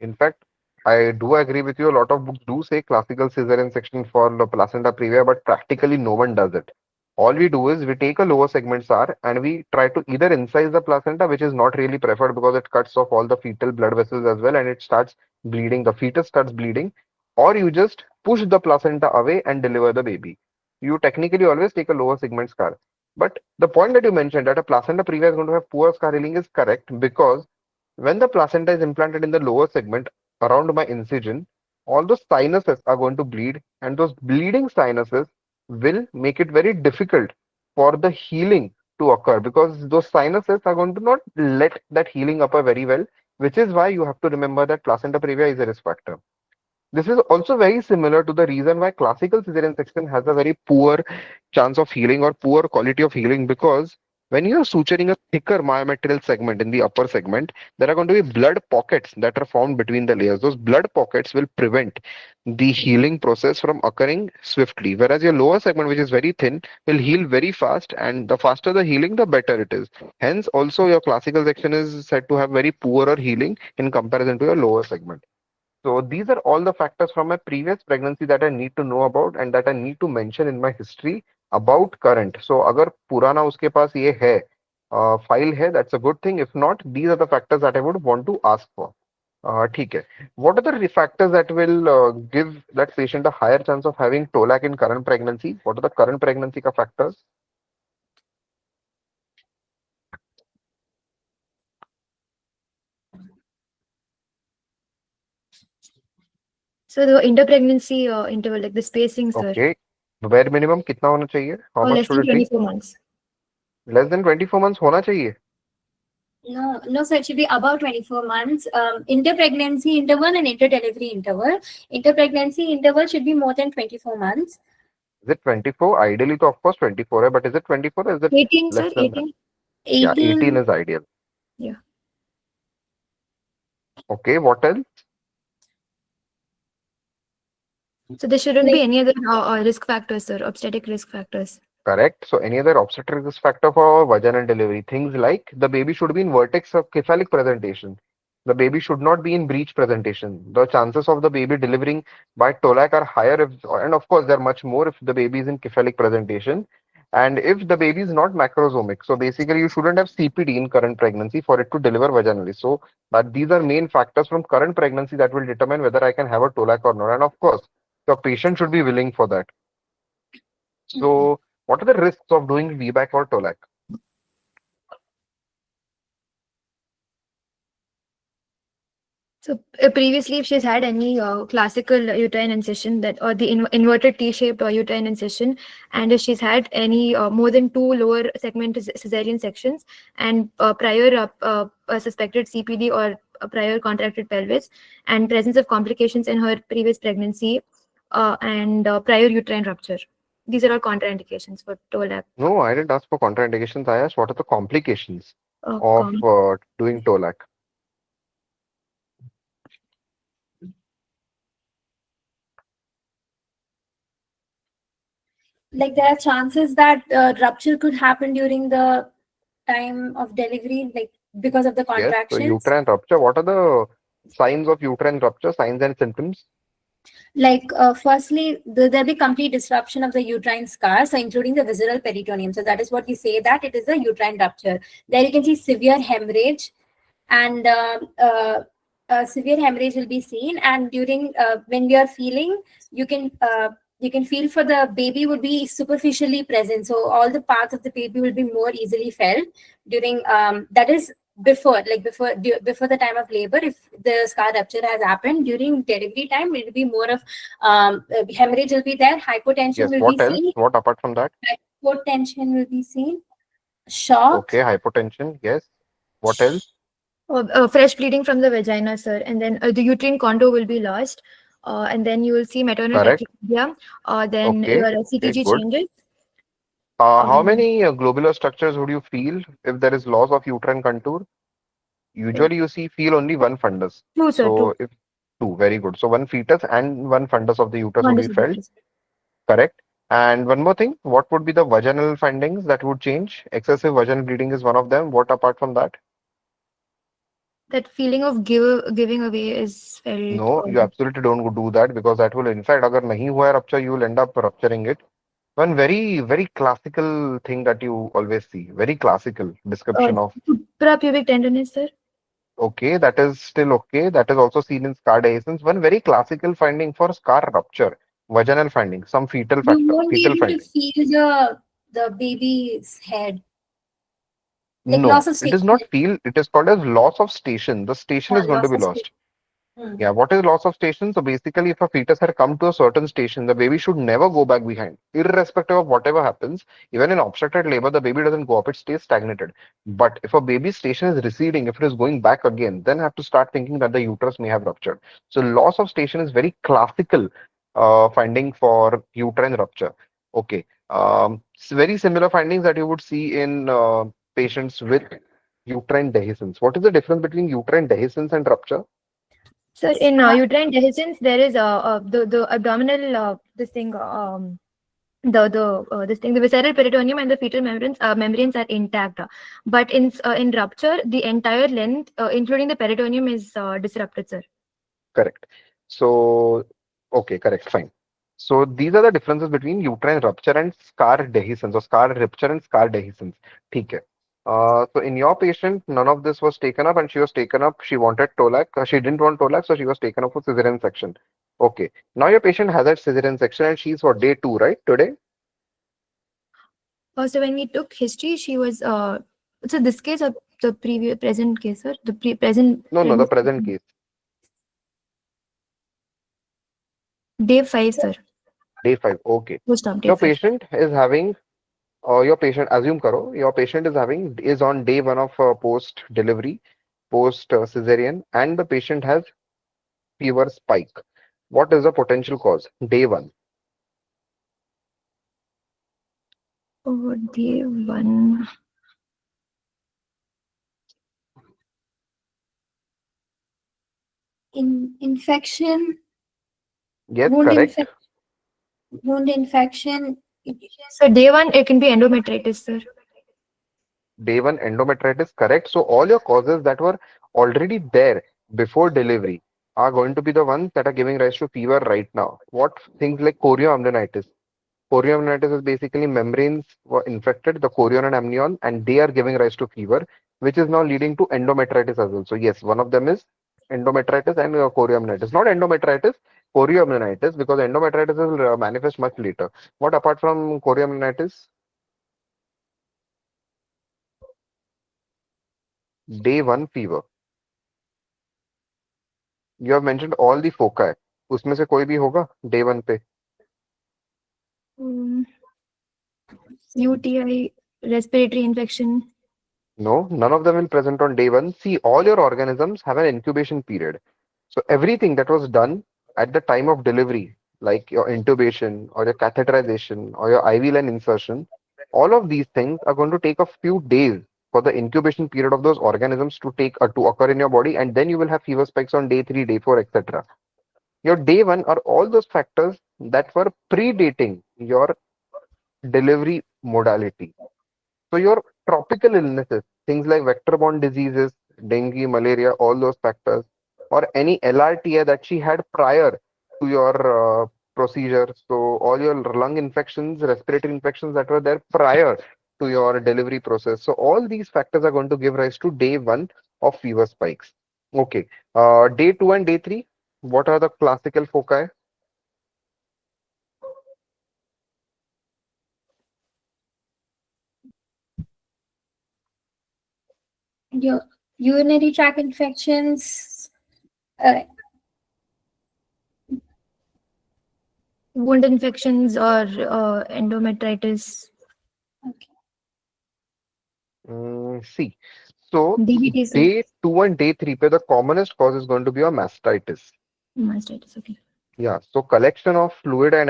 In fact, I do agree with you. A lot of books do say classical cesarean section for the placenta previa, but practically no one does it. All we do is we take a lower segment SAR and we try to either incise the placenta, which is not really preferred because it cuts off all the fetal blood vessels as well and it starts bleeding. The fetus starts bleeding, or you just push the placenta away and deliver the baby. You technically always take a lower segment scar. But the point that you mentioned that a placenta previa is going to have poor scar healing is correct because when the placenta is implanted in the lower segment around my incision, all those sinuses are going to bleed, and those bleeding sinuses will make it very difficult for the healing to occur because those sinuses are going to not let that healing occur very well, which is why you have to remember that placenta previa is a risk factor. This is also very similar to the reason why classical cesarean section has a very poor chance of healing or poor quality of healing because when you are suturing a thicker myometrial segment in the upper segment, there are going to be blood pockets that are formed between the layers. Those blood pockets will prevent the healing process from occurring swiftly, whereas your lower segment, which is very thin, will heal very fast, and the faster the healing, the better it is. Hence, also your classical section is said to have very poorer healing in comparison to your lower segment. So these are all the factors from my previous pregnancy that I need to know about and that I need to mention in my history about current. So अगर पुराना उसके पास ये है file है, that's a good thing. If not, these are the factors that I would want to ask for. ठीक है. What are the factors that will give that patient a higher chance of having TOLAC in current pregnancy? What are the current pregnancy का factors? So the interpregnancy interval, like the spacing, sir, Okay. Bare minimum कितना होना चाहिए? How or much less should than it be? 24 months. Less than 24 months होना चाहिए. No, so it should be about 24 months. Interpregnancy interval and interdelivery interval. Interpregnancy interval should be more than 24 months. Is it 24? Ideally, to of course 24 है, but is it 24 or is it 18, less sir, than that? 18. Yeah, 18 18, is ideal. Yeah. Okay, what else? So there shouldn't like be any other risk factors, sir, obstetric risk factors. Correct. So any other obstetric risk factor for vaginal delivery? Things like the baby should be in vertex of cephalic presentation. The baby should not be in breech presentation. The chances of the baby delivering by TOLAC are higher if, and of course they're much more if the baby is in cephalic presentation. And if the baby is not macrosomic, so basically you shouldn't have CPD in current pregnancy for it to deliver vaginally. So that these are main factors from current pregnancy that will determine whether I can have a TOLAC or not. And of course, the patient should be willing for that. So what are the risks of doing VBAC or TOLAC? So previously, if she's had any classical uterine incision that or the inverted T-shaped uterine incision, and if she's had any more than 2 lower segment cesarean sections and prior suspected CPD or a prior contracted pelvis and presence of complications in her previous pregnancy and prior uterine rupture. These are all contraindications for TOLAC. No, I didn't ask for contraindications. I asked what are the complications Uh, of com- doing TOLAC. Like there are chances that rupture could happen during the time of delivery, like because of the Yes, so contractions. uterine rupture. What are the signs of uterine rupture, signs and symptoms? Like firstly, there'll be complete disruption of the uterine scar, so including the visceral peritoneum. So that is what we say that it is a uterine rupture. There you can see severe hemorrhage, and severe hemorrhage will be seen. And during when we are feeling, you can you can feel for the baby would be superficially present. So all the parts of the baby will be more easily felt during that is before the time of labor. If the scar rupture has happened during delivery time, it will be more of hemorrhage will be there, hypotension Yes, will be what else? seen, What apart from that? hypotension will be seen, shock. Okay, hypotension. Yes. What else? Fresh bleeding from the vagina, sir, and then the uterine contour will be lost, and then you will see maternal Correct. tachycardia. Then Okay. your Okay, CTG good. changes. How Um, many globular structures would you feel if there is loss of uterine contour? Usually you feel only one fundus. Two, sir, So two. if two, very good. So one fetus and one fundus of the uterus One would be disorder. felt. Correct. And one more thing, what would be the vaginal findings that would change? Excessive vaginal bleeding is one of them. What apart from that? That feeling of giving away is felt. No, you absolutely don't do that because that will, in fact, agar nahi hua hai rupture, you will end up rupturing it. One very, very classical thing that you always see, very classical Uh, description of, Suprapubic tenderness, sir. okay, that is still okay. That is also seen in scar dehiscence. One very classical finding for scar rupture, vaginal finding, some fetal You factor, won't be fetal able to finding. feel the baby's head, like loss No, of it is station, not feel, it is called as loss of station. The station is going to loss be of station. lost. Yeah, what is loss of station? So basically, if a fetus had come to a certain station, the baby should never go back behind, irrespective of whatever happens. Even in obstructed labor, the baby doesn't go up, it stays stagnated. But if a baby's station is receding, if it is going back again, then have to start thinking that the uterus may have ruptured. So loss of station is very classical finding for uterine rupture. Okay. Very similar findings that you would see in patients with uterine dehiscence. What is the difference between uterine dehiscence and rupture? Sir, in uterine dehiscence, there is the abdominal this thing this thing, the visceral peritoneum and the fetal membranes are intact, but in rupture the entire length including the peritoneum is disrupted, sir. Correct. So, okay, correct, fine. So these are the differences between uterine rupture and scar dehiscence, or scar rupture and scar dehiscence. ठीक है. So in your patient, none of this was taken up, and she was taken up. She wanted Tolac. She didn't want Tolac, so she was taken up for cesarean section. Okay. Now your patient has that cesarean section, and she's for day 2, right? Today? So when we took history, she was so this case or the previous present case, sir, the present No, no, the pregnancy, present case. day 5, sir, Day 5. Okay. post op day Your 5. patient is having your patient, assume karo, your patient is on day 1 of post delivery, post cesarean, and the patient has fever spike. What is the potential cause? Day 1. Oh, day 1. Infection, Yes, wound correct. infection, wound infection. So day 1 it can be endometritis, sir. Day 1 endometritis, correct. So all your causes that were already there before delivery are going to be the ones that are giving rise to fever right now. What things like chorioamnionitis? Chorioamnionitis is basically membranes were infected, the chorion and amnion, and they are giving rise to fever, which is now leading to endometritis as well. So yes, one of them is endometritis and chorioamnionitis. Not endometritis, chorioamnionitis, because endometritis will manifest much later. What apart from chorioamnionitis? Day 1 fever. You have mentioned all the foci. उसमें से कोई भी होगा day 1 पे? UTI, respiratory infection. No, none of them will present on day 1. See, all your organisms have an incubation period. So everything that was done at the time of delivery, like your intubation or your catheterization or your IV line insertion, all of these things are going to take a few days for the incubation period of those organisms to occur in your body, and then you will have fever spikes on day 3, day 4, etc. Your day 1 are all those factors that were predating your delivery modality. So your tropical illnesses, things like vector-borne diseases, dengue, malaria, all those factors, or any LRTA that she had prior to your procedure. So all your lung infections, respiratory infections that were there prior to your delivery process. So all these factors are going to give rise to day one of fever spikes. Okay. Day two and day three, what are the classical foci? Your urinary tract infections, uh, Wound infections or endometritis, See, so DVTs, day two and day three, where the commonest cause is going to be a mastitis. mastitis. Okay. Yeah, so collection of fluid and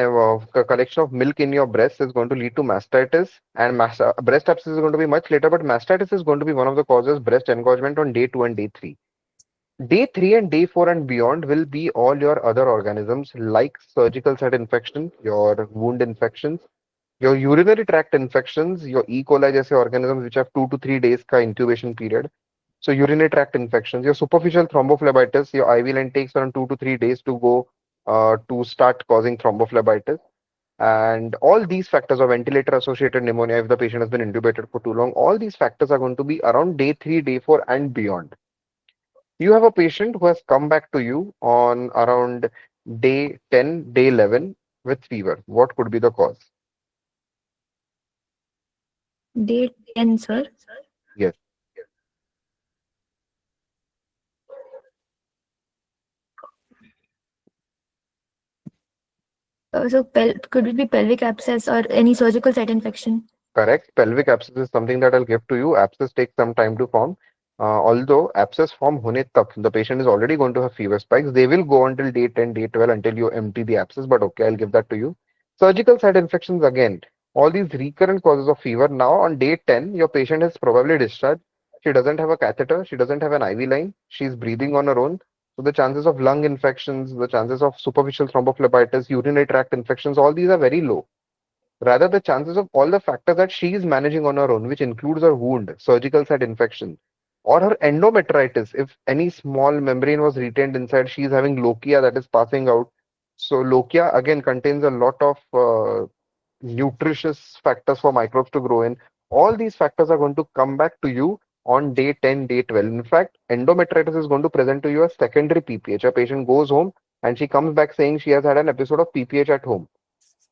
collection of milk in your breast is going to lead to mastitis, and breast abscess is going to be much later, but mastitis is going to be one of the causes breast engorgement on day two and day three. Day three and day four and beyond will be all your other organisms like surgical site infection, your wound infections, your urinary tract infections, your E. coli जैसे organisms which have 2 to 3 days का incubation period. So urinary tract infections, your superficial thrombophlebitis, your IV line takes around 2 to 3 days to go to start causing thrombophlebitis. And all these factors of ventilator-associated pneumonia, if the patient has been intubated for too long, all these factors are going to be around day three, day four, and beyond. You have a patient who has come back to you on around day 10, day 11 with fever. What could be the cause? Day 10, sir. Yes. So could it be pelvic abscess or any surgical site infection? Correct. Pelvic abscess is something that I'll give to you. Abscess takes some time to form. Although abscess form hone tak, the patient is already going to have fever spikes. They will go until day 10, day 12 until you empty the abscess. But okay, I'll give that to you. Surgical site infections again. All these recurrent causes of fever. Now on day 10, your patient is probably discharged. She doesn't have a catheter. She doesn't have an IV line. She's breathing on her own. So the chances of lung infections, the chances of superficial thrombophlebitis, urinary tract infections, all these are very low. Rather, the chances of all the factors that she is managing on her own, which includes her wound, surgical site infection, or her endometritis, if any small membrane was retained inside, she is having lochia that is passing out. So, lochia again contains a lot of nutritious factors for microbes to grow in. All these factors are going to come back to you on day 10, day 12. In fact, endometritis is going to present to you as secondary PPH. A patient goes home and she comes back saying she has had an episode of PPH at home,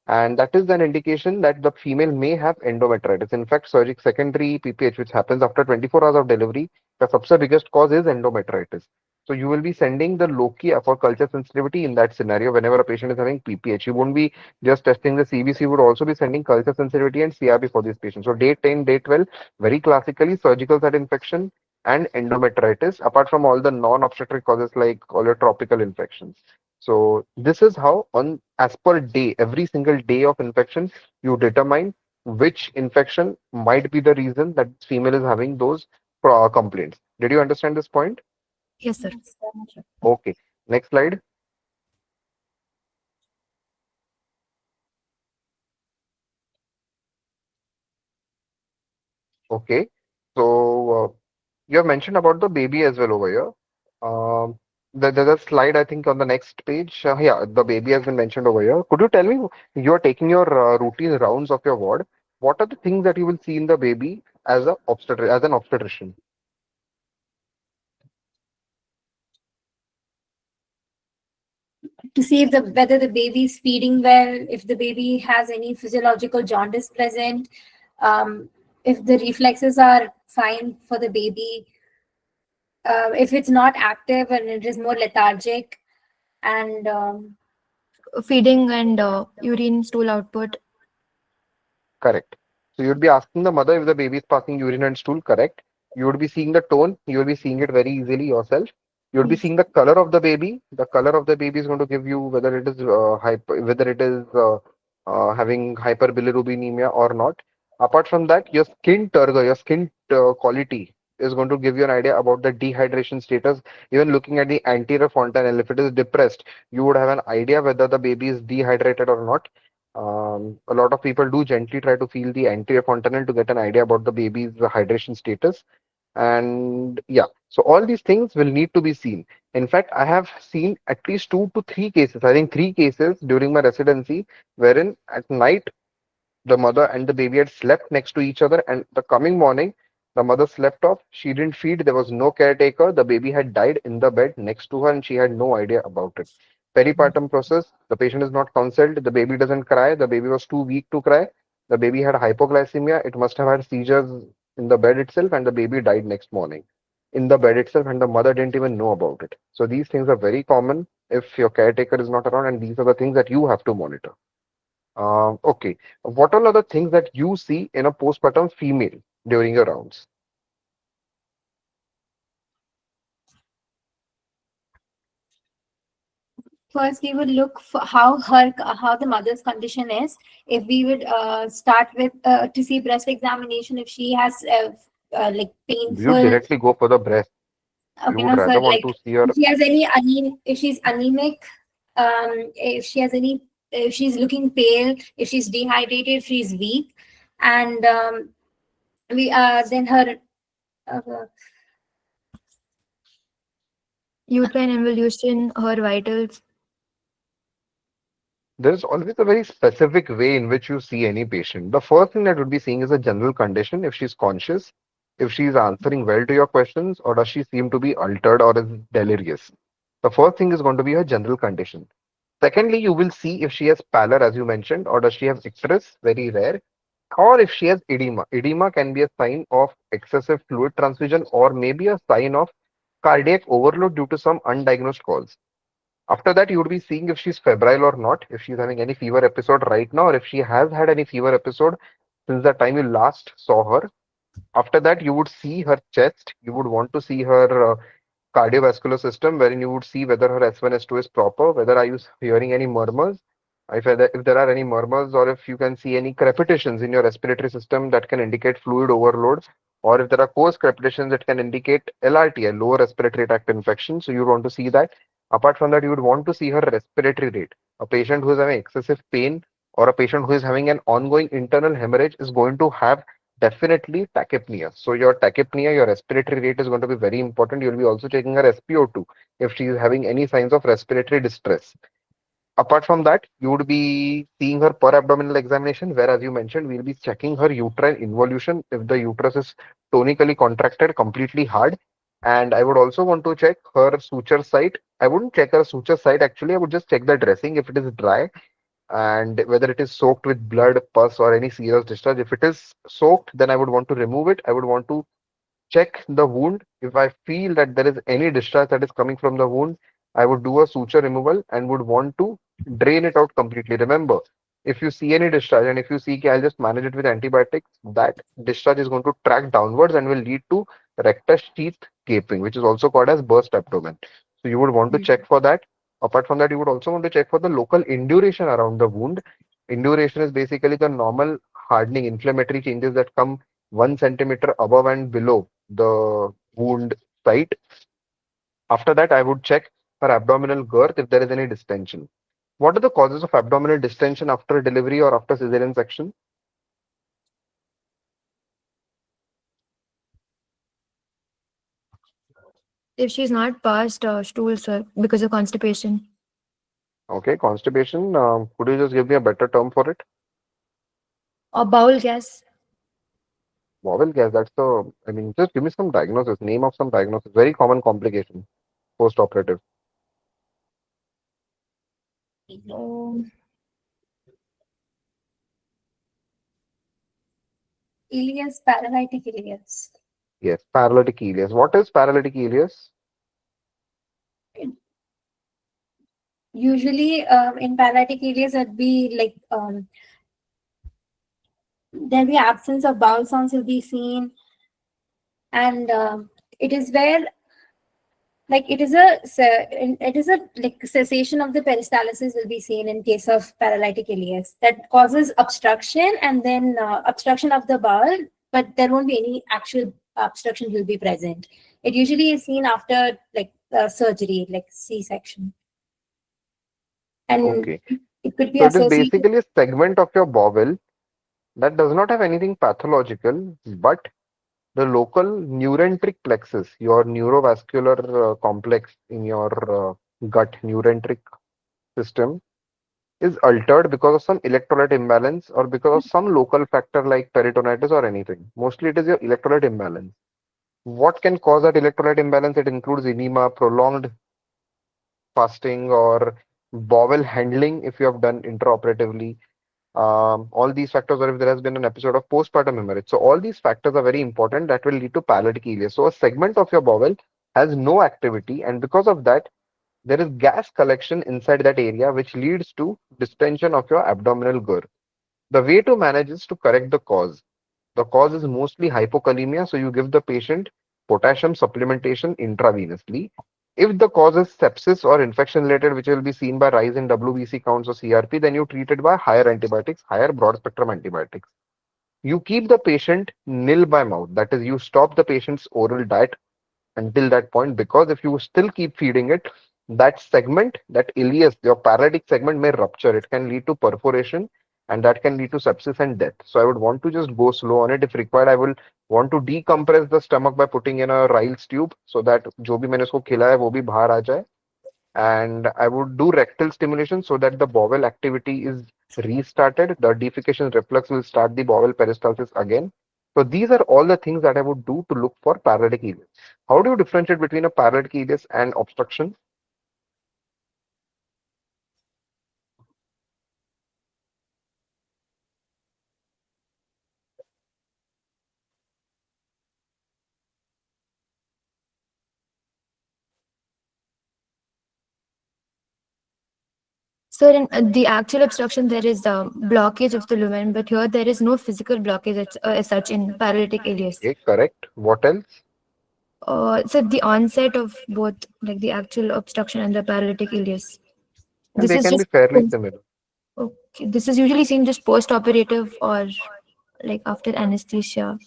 and that is an indication that the female may have endometritis. In fact, surgical secondary PPH, which happens after 24 hours of delivery, the सबसे biggest cause is endometritis. So you will be sending the lochia for culture sensitivity in that scenario whenever a patient is having PPH. You won't be just testing the CBC, you would also be sending culture sensitivity and CRP for these patients. So day 10, day 12, very classically surgical site infection and endometritis, apart from all the non-obstetric causes like all your tropical infections. So this is how on as per day, every single day of infection, you determine which infection might be the reason that female is having those complaints. Did you understand this point? Yes, sir. Okay. Next slide. Okay. So you have mentioned about the baby as well over here. There's a slide, I think, on the next page. Yeah, the baby has been mentioned over here. Could you tell me, you're taking your routine rounds of your ward. What are the things that you will see in the baby as as an obstetrician? to see if whether the baby is feeding well, if the baby has any physiological jaundice present, if the reflexes are fine for the baby, if it's not active and it is more lethargic, and Feeding and urine stool output. Correct. So you'd be asking the mother if the baby is passing urine and stool, correct? You would be seeing the tone, you will be seeing it very easily yourself. You would be yes, seeing the color of the baby. The color of the baby is going to give you whether it is having hyperbilirubinemia or not. Apart from that, your skin turgor, your skin quality is going to give you an idea about the dehydration status. Even looking at the anterior fontanelle, if it is depressed, you would have an idea whether the baby is dehydrated or not. A lot of people do gently try to feel the anterior fontanelle to get an idea about the baby's hydration status. And yeah, so all these things will need to be seen. In fact, I have seen at least 2 to 3 cases, I think 3 cases during my residency, wherein at night the mother and the baby had slept next to each other, and the coming morning, the mother slept off. She didn't feed, there was no caretaker. The baby had died in the bed next to her, and she had no idea about it. Peripartum process, the patient is not counseled, the baby doesn't cry, the baby was too weak to cry, the baby had hypoglycemia, it must have had seizures in the bed itself, and the baby died next morning in the bed itself, and the mother didn't even know about it. So these things are very common if your caretaker is not around, and these are the things that you have to monitor. Okay. What all are the things that you see in a postpartum female during your rounds? First, we would look for how the mother's condition is. If we would start with to see breast examination, if she has like You painful. directly go for the breast. You Okay, would no, sir. rather want Like, to see her. if she has any if she's anemic, if she has any, if she's looking pale, if she's dehydrated, if she's weak, and we then her uh, Uterine involution, her vitals. There is always a very specific way in which you see any patient. The first thing that would be seeing is a general condition, if she's conscious, if she's answering well to your questions, or does she seem to be altered or is delirious. The first thing is going to be her general condition. Secondly, you will see if she has pallor, as you mentioned, or does she have icterus, very rare, or if she has edema. Edema can be a sign of excessive fluid transfusion or maybe a sign of cardiac overload due to some undiagnosed cause. After that, you would be seeing if she's febrile or not, if she's having any fever episode right now, or if she has had any fever episode since the time you last saw her. After that, you would see her chest. You would want to see her cardiovascular system, wherein you would see whether her S1, S2 is proper, whether are you hearing any murmurs, if there are any murmurs, or if you can see any crepitations in your respiratory system that can indicate fluid overload, or if there are coarse crepitations that can indicate LRT, a lower respiratory tract infection. So you would want to see that. Apart from that, you would want to see her respiratory rate. A patient who is having excessive pain or a patient who is having an ongoing internal hemorrhage is going to have definitely tachypnea. So your tachypnea, your respiratory rate is going to be very important. You'll be also checking her SpO2 if she is having any signs of respiratory distress. Apart from that, you would be seeing her per abdominal examination, where, as you mentioned, we'll be checking her uterine involution if the uterus is tonically contracted, completely hard. And I would also want to check her suture site. I wouldn't check her suture site actually, I would just check the dressing if it is dry and whether it is soaked with blood, pus, or any serous discharge. If it is soaked, then I would want to remove it. I would want to check the wound. If I feel that there is any discharge that is coming from the wound, I would do a suture removal and would want to drain it out completely. Remember, if you see any discharge and if you see, "Okay, I'll just manage it with antibiotics," that discharge is going to track downwards and will lead to rectus sheath gaping, which is also called as burst abdomen. So you would want to check for that. Apart from that, you would also want to check for the local induration around the wound. Induration is basically the normal hardening inflammatory changes that come 1 centimeter above and below the wound site. After that, I would check her abdominal girth if there is any distension. What are the causes of abdominal distension after delivery or after cesarean section? If she's not passed stool, sir, because of constipation. Okay, constipation. Could you just give me a better term for it? Or bowel gas. Bowel gas. That's the. I mean, just give me some diagnosis. Name of some diagnosis. Very common complication post-operative. Oh, ileus, paralytic ileus. Yes, paralytic ileus. What is paralytic ileus? Usually, in paralytic ileus, it'd be like there'll be absence of bowel sounds will be seen, and it is where like it is a like cessation of the peristalsis will be seen in case of paralytic ileus that causes obstruction and then obstruction of the bowel, but there won't be any actual obstruction will be present. It usually is seen after like surgery, like C-section, and Okay. It could be So it is associated. basically a segment of your bowel that does not have anything pathological, but the local neurenteric plexus, your neurovascular complex in your gut neurenteric system, is altered because of some electrolyte imbalance or because of some local factor like peritonitis or anything. Mostly it is your electrolyte imbalance. What can cause that electrolyte imbalance? It includes edema, prolonged fasting, or bowel handling if you have done intraoperatively. All these factors, or if there has been an episode of postpartum hemorrhage. So all these factors are very important that will lead to paralytic ileus. So a segment of your bowel has no activity, and because of that, there is gas collection inside that area, which leads to distension of your abdominal GUR. The way to manage is to correct the cause. The cause is mostly hypokalemia, so you give the patient potassium supplementation intravenously. If the cause is sepsis or infection related, which will be seen by rise in WBC counts or CRP, then you treat it by higher antibiotics, higher broad spectrum antibiotics. You keep the patient nil by mouth, that is, you stop the patient's oral diet until that point, because if you still keep feeding it, that segment, that ileus, your paralytic segment may rupture. It can lead to perforation, and that can lead to sepsis and death. So I would want to just go slow on it. If required, I will want to decompress the stomach by putting in a Ryle's tube so that जो भी मैंने उसको खिलाया है वो भी बाहर आ जाए. And I would do rectal stimulation so that the bowel activity is restarted. The defecation reflux will start the bowel peristalsis again. So these are all the things that I would do to look for paralytic ileus. How do you differentiate between a paralytic ileus and obstruction? So in the actual obstruction, there is a blockage of the lumen, but here there is no physical blockage as such in paralytic ileus. Okay, correct. What else? So the onset of both, like the actual obstruction and the paralytic ileus. And This they is can be just fairly similar. okay. This is usually seen just post-operative or like after anesthesia.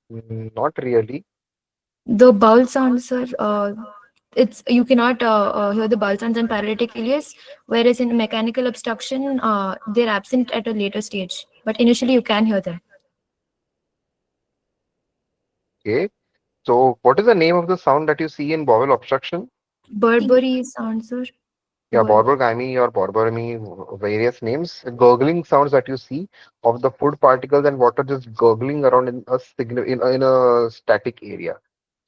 Not really. The bowel sounds are it's you cannot hear the bowel sounds in paralytic ileus, whereas in mechanical obstruction, they're absent at a later stage, but initially you can hear them. Okay. So what is the name of the sound that you see in bowel obstruction? Burberry sounds are Yeah, Bur- borborygmi or borborygmi, various names. Gurgling sounds that you see of the food particles and water just gurgling around in a signal in a static area.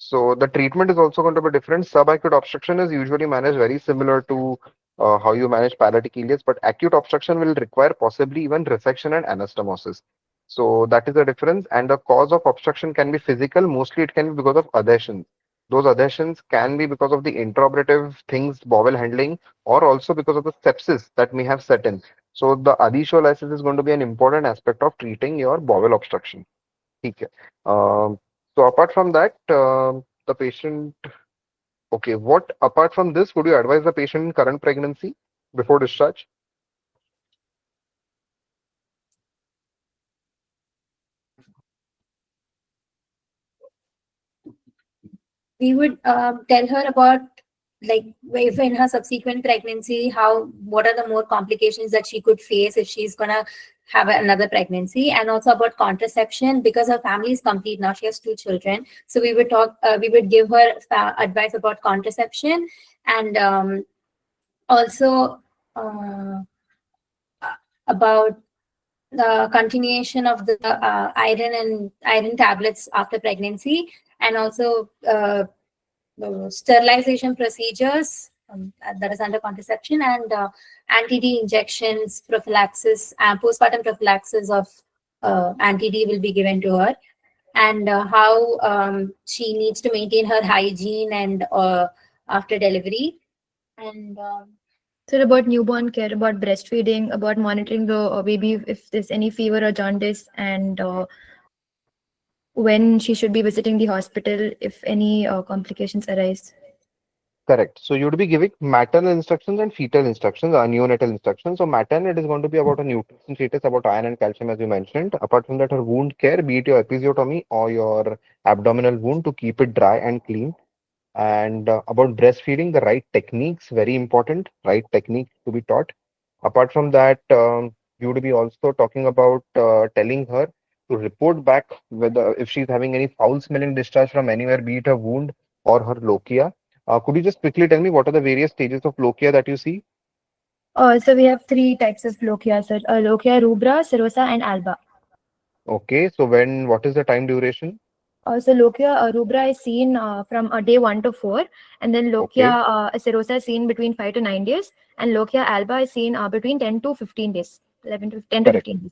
So the treatment is also going to be different. Subacute obstruction is usually managed very similar to how you manage paralytic ileus, but acute obstruction will require possibly even resection and anastomosis. So that is the difference. And the cause of obstruction can be physical. Mostly it can be because of adhesions. Those adhesions can be because of the intraoperative things, bowel handling, or also because of the sepsis that may have set in. So the adhesiolysis is going to be an important aspect of treating your bowel obstruction. Okay. So apart from that, the patient, okay, what apart from this would you advise the patient in current pregnancy before discharge? We would tell her about, like, if in her subsequent pregnancy, how what are the more complications that she could face if she's gonna have another pregnancy, and also about contraception, because her family is complete now. She has 2 children, so we would give her advice about contraception, and also about the continuation of the iron tablets after pregnancy, and also sterilization procedures, that is under contraception, and anti-D injections, prophylaxis, and postpartum prophylaxis of anti-D will be given to her, and how she needs to maintain her hygiene and after delivery, and So about newborn care, about breastfeeding, about monitoring the baby if there's any fever or jaundice, and when she should be visiting the hospital if any complications arise. Correct. So you would be giving maternal instructions and fetal instructions, neonatal instructions. So maternal, it is going to be about a nutrition status, about iron and calcium, as you mentioned. Apart from that, her wound care, be it your episiotomy or your abdominal wound, to keep it dry and clean. And about breastfeeding, the right techniques, very important, right technique to be taught. Apart from that, you would be also talking about telling her to report back whether if she's having any foul smelling discharge from anywhere, be it a wound or her lochia. Could you just quickly tell me what are the various stages of lochia that you see? So we have three types of lochia, sir. Lochia rubra, serosa, and alba. Okay, so what is the time duration? So lochia rubra is seen from day 1 to 4, and then lochia Okay, serosa is seen between 5 to 9 days, and lochia alba is seen between 10 to 15 days, 11 to 10 to correct, 15 days.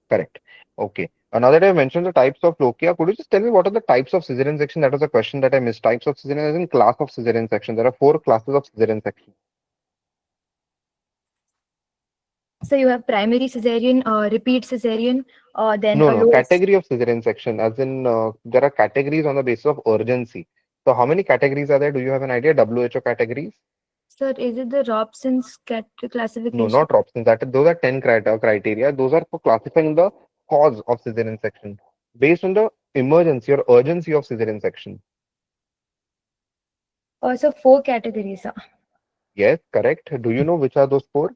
correct. Okay. Now that I mentioned the types of lochia, could you just tell me what are the types of cesarean section? That was a question that I missed. Types of cesarean as in class of cesarean section. There are four classes of cesarean section. So you have primary cesarean, repeat cesarean, then No, a no, lowest. category of cesarean section, as in there are categories on the basis of urgency. So how many categories are there? Do you have an idea? WHO categories? Sir, is it the Robson's No, classification? not options. Those are 10 criteria. Those are for classifying the cause of cesarean section based on the emergency or urgency of cesarean section. So four categories. Yes, correct. Do you know which are those four?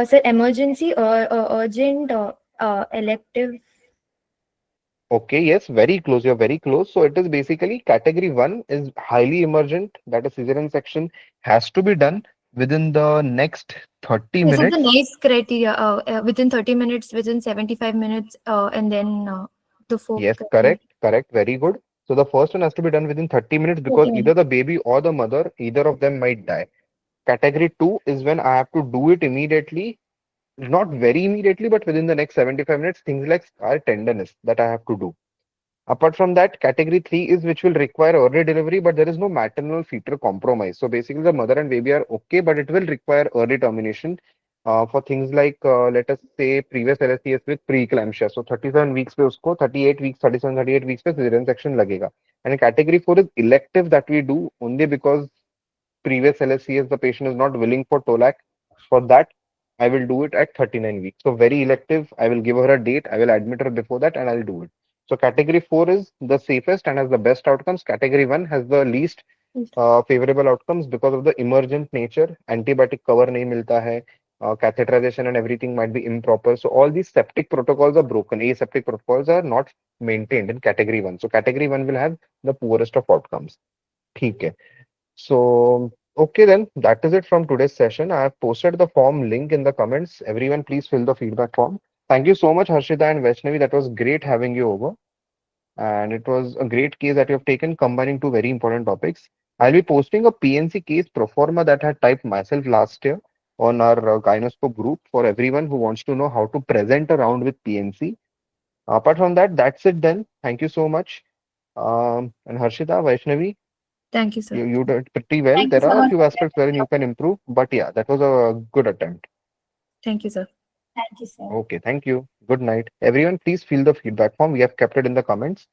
Sir, emergency or urgent, elective. Okay, yes, very close. You're very close. So it is basically category one is highly emergent, that is cesarean section has to be done within the next 30 Is it the minutes. nice criteria? Within 30 minutes, within 75 minutes, and then the four Yes, criteria. correct, correct, very good. So the first one has to be done within 30 minutes because 30 either minutes. the baby or the mother, either of them might die. Category two is when I have to do it immediately, not very immediately, but within the next 75 minutes, things like scar tenderness that I have to do. Apart from that, category three is which will require early delivery, but there is no maternal fetal compromise. So basically, the mother and baby are okay, but it will require early termination for things like, let us say, previous LSCS with preeclampsia. So 37 weeks पे उसको 38 weeks, 37, 38 weeks पे cesarean section लगेगा. And category four is elective that we do only because previous LSCS the patient is not willing for TOLAC. For that, I will do it at 39 weeks. So very elective. I will give her a date. I will admit her before that and I'll do it. So category 4 is the safest and has the best outcomes. Category 1 has the least favorable outcomes because of the emergent nature. Antibiotic cover nahi milta hai. Catheterization and everything might be improper. So all these septic protocols are broken. Aseptic protocols are not maintained in category 1. So category 1 will have the poorest of outcomes. ठीक है. So, okay then, that is it from today's session. I have posted the form link in the comments. Everyone, please fill the feedback form. Thank you so much, Harshita and Vaishnavi. That was great having you over. And it was a great case that you have taken, combining two very important topics. I'll be posting a PNC case pro forma that I had typed myself last year on our GynoScope group for everyone who wants to know how to present a round with PNC. Apart from that, that's it then. Thank you so much. And Harshita, Vaishnavi, Thank you, sir. you did pretty well. Thank you There so are a much. few aspects wherein you can improve, but yeah, that was a good attempt. Thank you, sir. Thank you, sir. Okay, thank you. Good night. Everyone, please fill the feedback form. We have kept it in the comments.